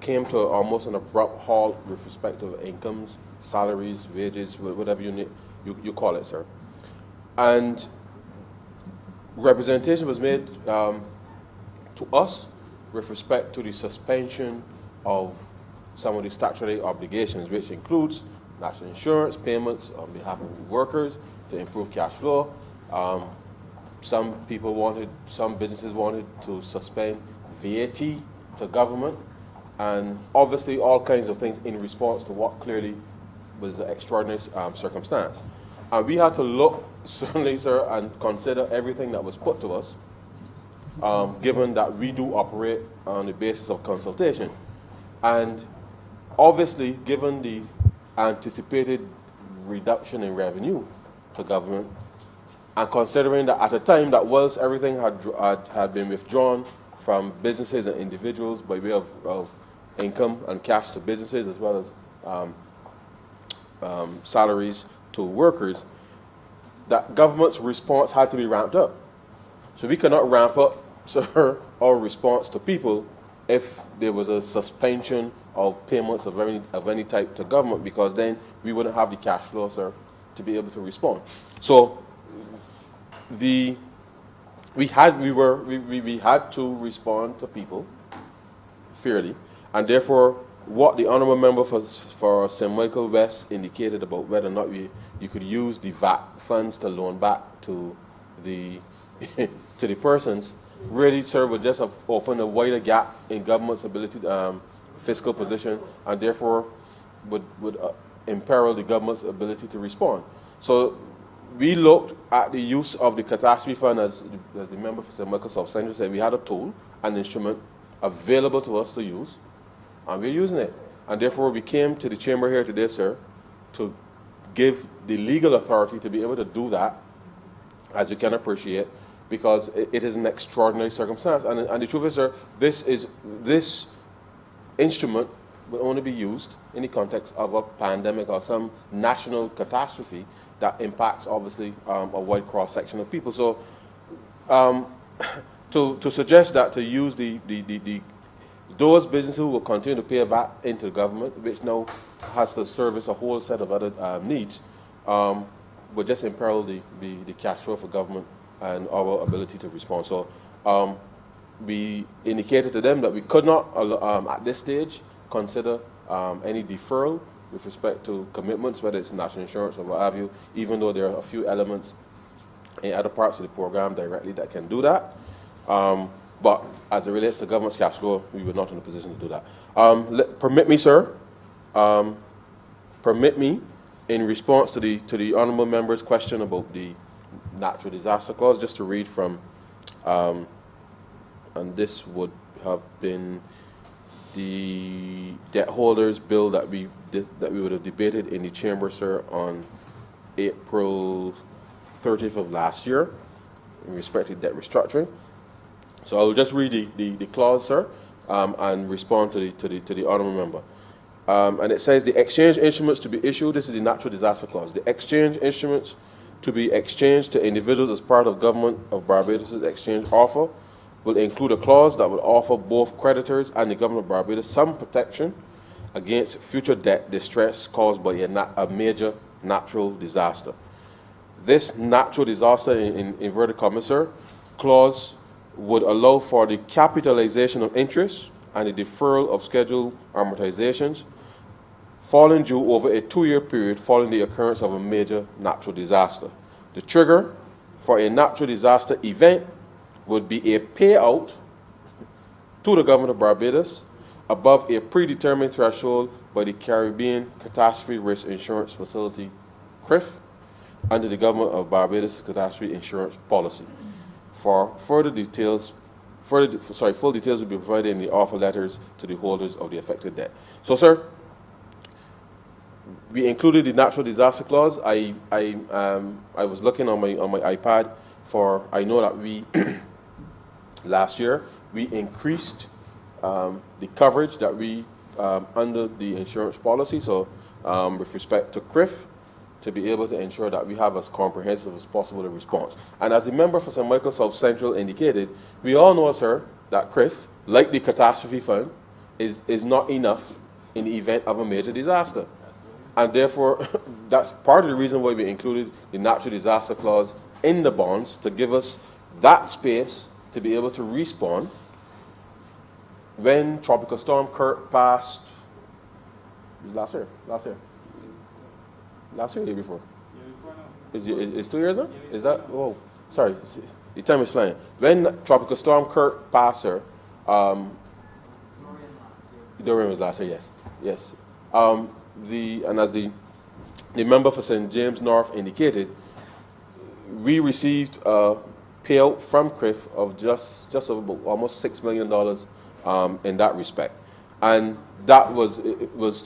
[SPEAKER 9] came to almost an abrupt halt with respect to incomes, salaries, wages, whatever you call it, sir. And representation was made to us with respect to the suspension of some of the statutory obligations, which includes national insurance payments on behalf of workers to improve cash flow. Some businesses wanted to suspend VAT to government, and obviously all kinds of things in response to what clearly was an extraordinary circumstance. And we had to look, certainly, sir, and consider everything that was put to us, given that we do operate on the basis of consultation. And obviously, given the anticipated reduction in revenue to government, and considering that at a time that whilst everything had been withdrawn from businesses and individuals by way of income and cash to businesses, as well as salaries to workers, that government's response had to be ramped up. So we cannot ramp up, sir, our response to people if there was a suspension of payments of any type to government, because then we wouldn't have the cash flow, sir, to be able to respond. So we had to respond to people fairly, and therefore what the Honourable Member for St. Michael West indicated about whether or not you could use the VAT funds to loan back to the to the persons really, sir, would just have opened a wider gap in government's ability, fiscal position, and therefore would imperil the government's ability to respond. So we looked at the use of the Catastrophe Fund, as the member for St. Michael South Central said. We had a tool, an instrument available to us to use, and we're using it. And therefore we came to the Chamber here today, sir, to give the legal authority to be able to do that, as you can appreciate, because it is an extraordinary circumstance. And the truth is, sir, this instrument will only be used in the context of a pandemic or some national catastrophe that impacts, obviously, a wide cross-section of people. So to suggest that to use those businesses who will continue to pay a VAT into the government, which now has to service a whole set of other needs, would just imperil the cash flow for government and our ability to respond. So we indicated to them that we could not, at this stage, consider any deferral with respect to commitments, whether it's national insurance or what have you, even though there are a few elements in other parts of the program directly that can do that. But as it relates to government's cash flow, we were not in a position to do that. Permit me, sir, in response to the Honourable Member's question about the natural disaster clause, just to read from, and this would have been the debt holders bill that we would have debated in the Chamber, sir, on April 30th of last year in respect to debt restructuring. So I will just read the clause, sir, and respond to the Honourable Member. And it says the exchange instruments to be issued, this is the natural disaster clause, the exchange instruments to be exchanged to individuals as part of government of Barbados' exchange offer will include a clause that will offer both creditors and the government of Barbados some protection against future debt distress caused by a major natural disaster. This natural disaster, in inverted commas, sir, clause would allow for the capitalization of interest and the deferral of scheduled amortizations falling due over a 2-year period following the occurrence of a major natural disaster. The trigger for a natural disaster event would be a payout to the government of Barbados above a predetermined threshold by the Caribbean Catastrophe Risk Insurance Facility, CRIF, under the government of Barbados Catastrophe Insurance Policy. For further details, full details will be provided in the offer letters to the holders of the affected debt. So, sir, we included the natural disaster clause. I was looking on my iPad for. I know that we last year we increased the coverage that we under the insurance policy. So, with respect to CRIF, to be able to ensure that we have as comprehensive as possible a response. And as the member for St. Michael South Central indicated, we all know, sir, that CRIF, like the Catastrophe Fund, is not enough in the event of a major disaster. And therefore, that's part of the reason why we included the natural disaster clause in the bonds, to give us that space to be able to respond when Tropical Storm Clerk passed. It was last year, the year before. It's 2 years now? Is that? Oh, sorry. The time is flying. When Tropical Storm Clerk passed, sir, Dorian was last year, yes. And as the member for St. James North indicated, we received a payout from CRIF of just over almost $6 million in that respect. And that was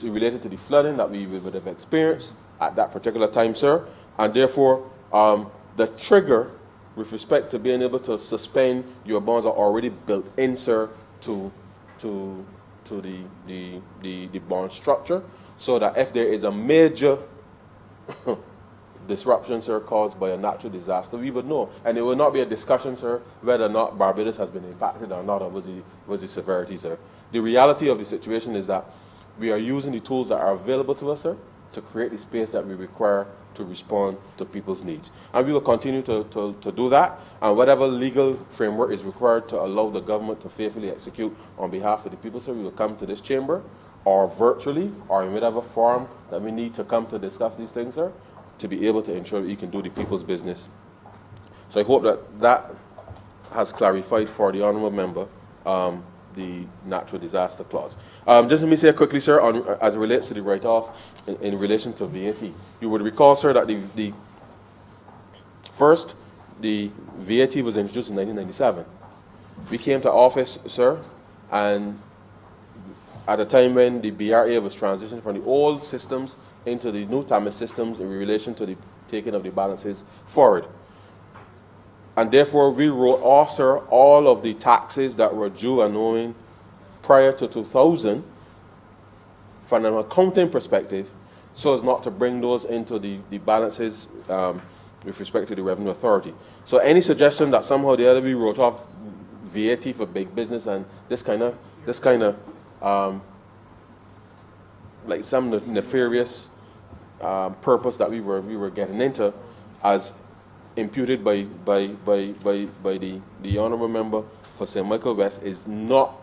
[SPEAKER 9] related to the flooding that we would have experienced at that particular time, sir. And therefore, the trigger with respect to being able to suspend your bonds are already built in, sir, to the bond structure, so that if there is a major disruption, sir, caused by a natural disaster, we would know. And it will not be a discussion, sir, whether or not Barbados has been impacted or not, or was the severity, sir. The reality of the situation is that we are using the tools that are available to us, sir, to create the space that we require to respond to people's needs. And we will continue to do that, and whatever legal framework is required to allow the government to faithfully execute on behalf of the people, sir, we will come to this chamber, or virtually, or in whatever form that we need to come to discuss these things, sir, to be able to ensure that you can do the people's business. So I hope that has clarified for the honourable member the natural disaster clause. Just let me say quickly, sir, as it relates to the write-off in relation to VAT. You would recall, sir, that the VAT was introduced in 1997. We came to office, sir, and at a time when the BRA was transitioning from the old systems into the new TAMIS systems in relation to the taking of the balances forward. And therefore, we wrote off, sir, all of the taxes that were due and owing prior to 2000 from an accounting perspective, so as not to bring those into the balances with respect to the Revenue Authority. So any suggestion that somehow the other we wrote off VAT for big business and this kind of like some nefarious purpose that we were getting into, as imputed by the honourable member for St. Michael West, is not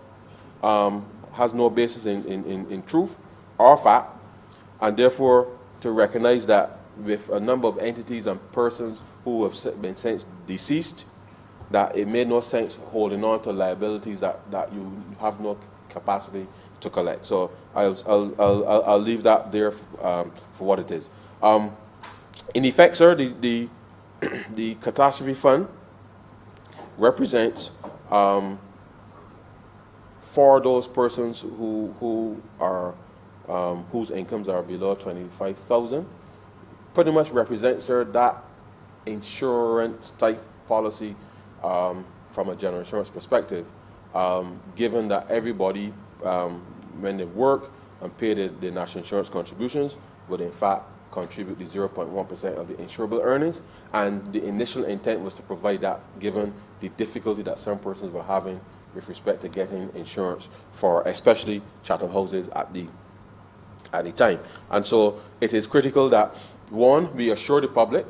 [SPEAKER 9] has no basis in truth or fact, and therefore to recognize that with a number of entities and persons who have been since deceased, that it made no sense holding on to liabilities that you have no capacity to collect. So I'll leave that there for what it is. In effect, sir, the Catastrophe Fund represents for those persons who are whose incomes are below 25,000, pretty much represents, sir, that insurance type policy from a general insurance perspective, given that everybody when they work and pay the national insurance contributions would in fact contribute the 0.1% of the insurable earnings, and the initial intent was to provide that given the difficulty that some persons were having with respect to getting insurance for especially chattel houses at the time. And so it is critical that, one, we assure the public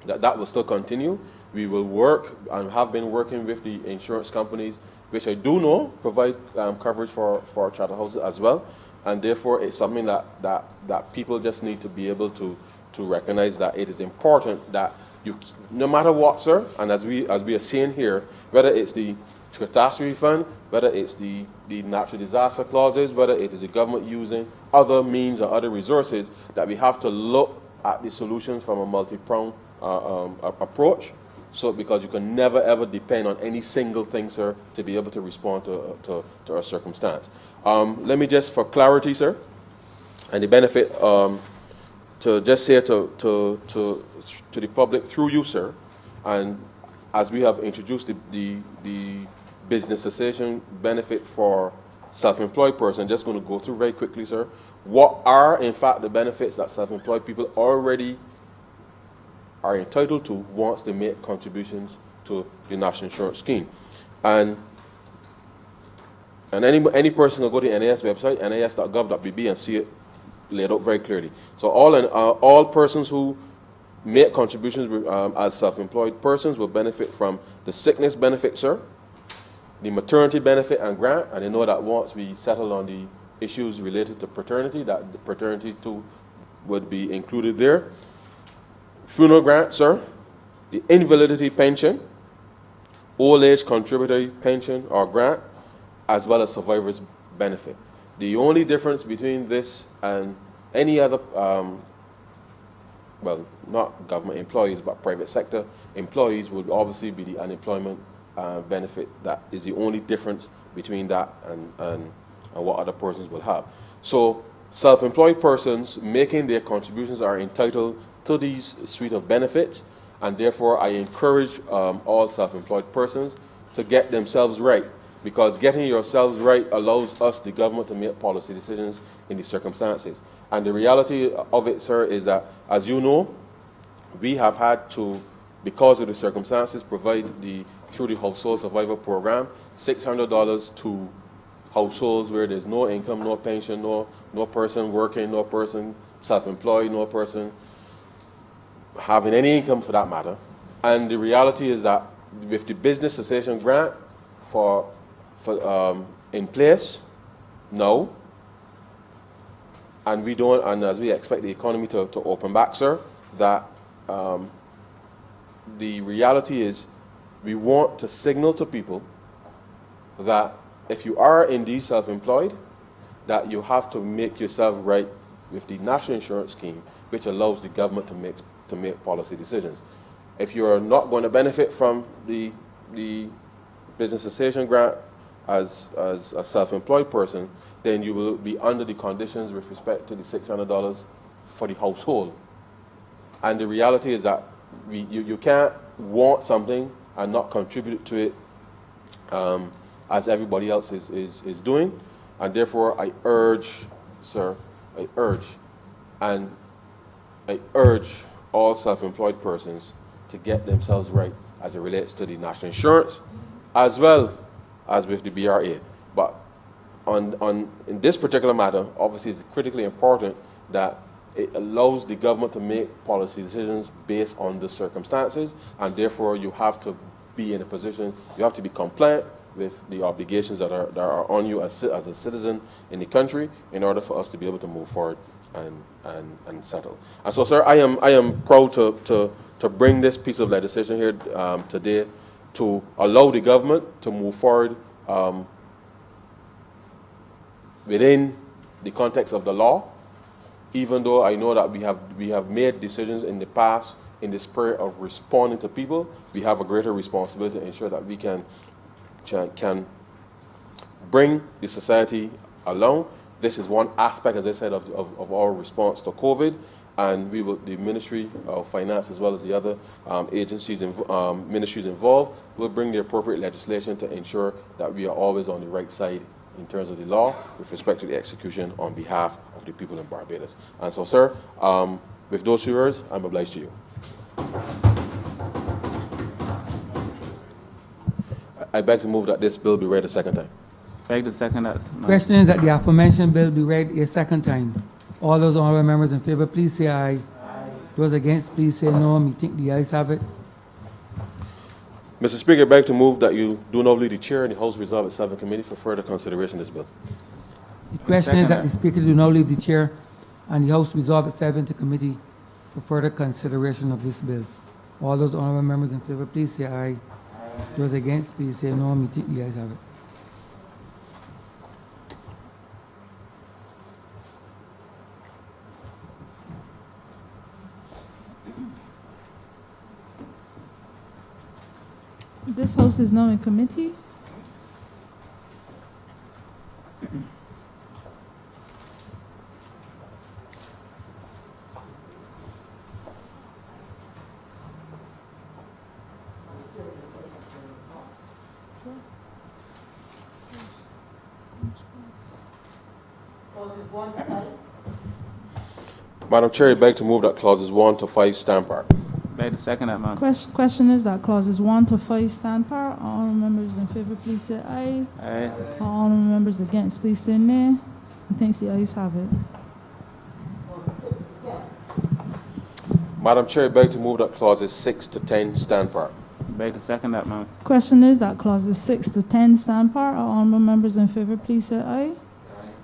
[SPEAKER 9] that will still continue. We will work and have been working with the insurance companies which I do know provide coverage for charter houses as well, and therefore it's something that people just need to be able to recognize that it is important that you, no matter what, sir, and as we are seeing here, whether it's the Catastrophe Fund, whether it's the natural disaster clauses, whether it is the government using other means or other resources, that we have to look at the solutions from a multi-pronged approach. So, because you can never ever depend on any single thing, sir, to be able to respond to a circumstance. Let me just, for clarity, sir, and the benefit, to just say to the public through you, sir, and as we have introduced the business cessation benefit for self-employed person, just going to go through very quickly, sir. What are, in fact, the benefits that self-employed people already are entitled to once they make contributions to the National Insurance Scheme? And any person can go to the NIS website, nis.gov.bb, and see it laid out very clearly. So all persons who make contributions as self-employed persons will benefit from the sickness benefit, sir, the maternity benefit and grant, and I know that once we settle on the issues related to paternity, that the paternity too would be included there. Funeral grant, sir, the invalidity pension, old age contributory pension or grant, as well as survivor's benefit. The only difference between this and any other, well, not government employees, but private sector employees would obviously be the unemployment benefit. That is the only difference between that and what other persons will have. So self-employed persons making their contributions are entitled to these suite of benefits, and therefore I encourage all self-employed persons to get themselves right, because getting yourselves right allows us, the government, to make policy decisions in these circumstances. And the reality of it, sir, is that, as you know, we have had to, because of the circumstances, provide through the Household Survivor Program, $600 to households where there's no income, no pension, no person working, no person self-employed, no person having any income for that matter. And the reality is that with the business cessation grant in place now, and as we expect the economy to open back, sir, that the reality is we want to signal to people that if you are indeed self-employed, that you have to make yourself right with the National Insurance Scheme, which allows the government to make policy decisions. If you are not going to benefit from the business cessation grant as a self-employed person, then you will be under the conditions with respect to the $600 for the household. And the reality is that you can't want something and not contribute to it as everybody else is doing. And therefore I urge, sir, I urge all self-employed persons to get themselves right as it relates to the national insurance, as well as with the BRA. But in this particular matter, obviously it's critically important that it allows the government to make policy decisions based on the circumstances, and therefore you have to be in a position, you have to be compliant with the obligations that are on you as a citizen in the country in order for us to be able to move forward and settle. And so, sir, I am proud to bring this piece of legislation here today to allow the government to move forward within the context of the law, even though I know that we have made decisions in the past in the spirit of responding to people. We have a greater responsibility to ensure that we can bring the society along. This is one aspect, as I said, of our response to COVID, and the Ministry of Finance, as well as the other agencies and ministries involved, will bring the appropriate legislation to ensure that we are always on the right side in terms of the law with respect to the execution on behalf of the people in Barbados. And so, sir, with those few words, I'm obliged to you. I beg to move that this bill be read a second time.
[SPEAKER 10] Beg to second that.
[SPEAKER 3] Question is that the aforementioned bill be read a second time. All those honorable members in favor, please say aye. Those against, please say no. Me think the ayes have it.
[SPEAKER 9] Mr. Speaker, I beg to move that you do not leave the chair and the House resolve itself in committee for further consideration of this bill.
[SPEAKER 3] The question is that the Speaker do not leave the chair and the House resolve itself into committee for further consideration of this bill. All those honourable members in favour, please say aye. Those against, please say no. Me think the ayes have it.
[SPEAKER 8] This House is now in committee.
[SPEAKER 9] Madam Chair, I beg to move that clauses 1 to 5 stand part.
[SPEAKER 10] Beg to second that, man.
[SPEAKER 8] Question is that clauses 1 to 5 stand par. All honourable members in favour, please say aye.
[SPEAKER 10] Aye.
[SPEAKER 8] All honourable members against, please say nay. Methinks the ayes have it.
[SPEAKER 9] Madam Chair, I beg to move that clauses 6 to 10 stand part.
[SPEAKER 10] Beg to second that, man.
[SPEAKER 8] Question is that clauses 6 to 10 stand par. All honourable members in favour, please say aye.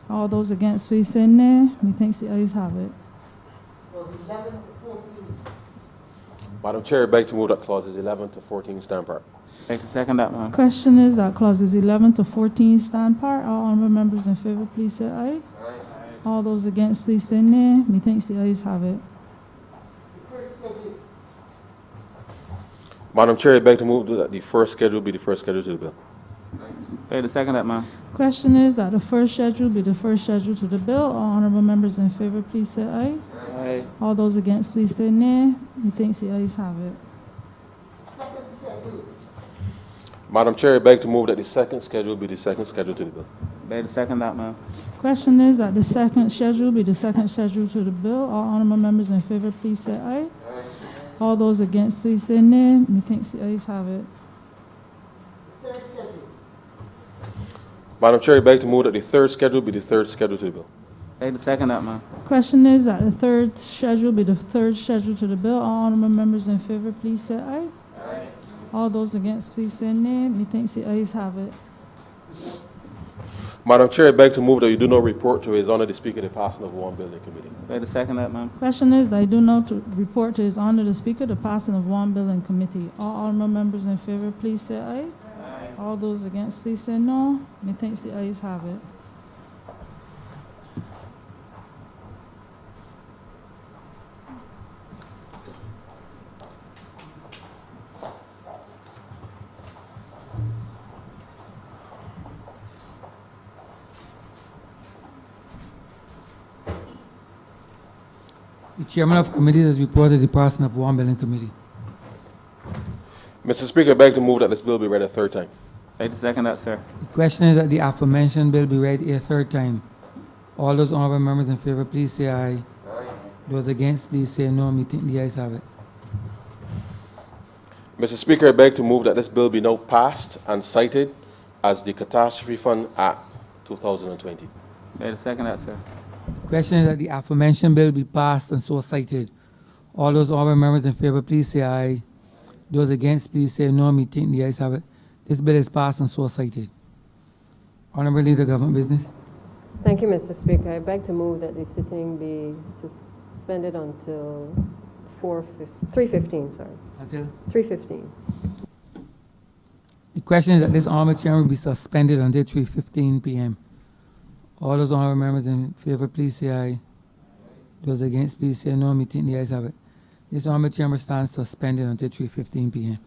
[SPEAKER 8] All those against, please say nay. Methinks the ayes have it.
[SPEAKER 9] Madam Chair, I beg to move that clauses 11 to 14 stand part.
[SPEAKER 10] Beg to second that, man.
[SPEAKER 8] Question is that clauses 11 to 14 stand par. All honourable members in favour, please say aye. All those against, please say nay. Methinks the ayes have it.
[SPEAKER 9] Madam Chair, I beg to move that the first schedule be the first schedule to the bill.
[SPEAKER 10] Beg to second that, man.
[SPEAKER 8] Question is that the first schedule be the first schedule to the bill. All honourable members in favour, please say aye.
[SPEAKER 10] Aye.
[SPEAKER 8] All those against, please say nay. Methinks the ayes have it.
[SPEAKER 9] Madam Chair, I beg to move that the second schedule be the second schedule to the bill.
[SPEAKER 10] Beg to second that, man.
[SPEAKER 8] Question is that the second schedule be the second schedule to the bill. All honourable members in favour, please say aye. All those against, please say nay. Methinks the ayes have it.
[SPEAKER 9] Madam Chair, I beg to move that the third schedule be the third schedule to the bill.
[SPEAKER 10] Beg to second that, man.
[SPEAKER 8] Question is that the third schedule be the third schedule to the bill. All honourable members in favour, please say aye. Aye. All those against, please say nay. Methinks the ayes have it.
[SPEAKER 9] Madam Chair, I beg to move that you do not report to His Honour the Speaker the passing of one bill in committee.
[SPEAKER 10] Beg to second that, man.
[SPEAKER 8] Question is that I do not report to His Honour the Speaker the passing of one bill in committee. All honourable members in favour, please say aye. Aye. All those against, please say no. Methinks the ayes have it.
[SPEAKER 3] The chairman of committee has reported the passing of one bill in committee.
[SPEAKER 9] Mr. Speaker, I beg to move that this bill be read a third time.
[SPEAKER 10] Beg to second that, sir.
[SPEAKER 3] The question is that the aforementioned bill be read a third time. All those honourable members in favour, please say aye. Aye. Those against, please say no. Me think the ayes have it.
[SPEAKER 9] Mr. Speaker, I beg to move that this bill be now passed and cited as the Catastrophe Fund Act 2020.
[SPEAKER 10] Beg to second that, sir.
[SPEAKER 3] The question is that the aforementioned bill be passed and so cited. All those honourable members in favour, please say aye. Those against, please say no. Me think the ayes have it. This bill is passed and so cited. Honourable Leader, Government Business.
[SPEAKER 11] Thank you, Mr. Speaker. I beg to move that the sitting be suspended until 3:15, sorry.
[SPEAKER 3] Until?
[SPEAKER 11] 3:15.
[SPEAKER 3] The question is that this honourable chairman will be suspended until 3:15 p.m. All those honourable members in favour, please say aye. Those against, please say no. Me think the ayes have it. This honourable chairman stands suspended until 3:15 p.m.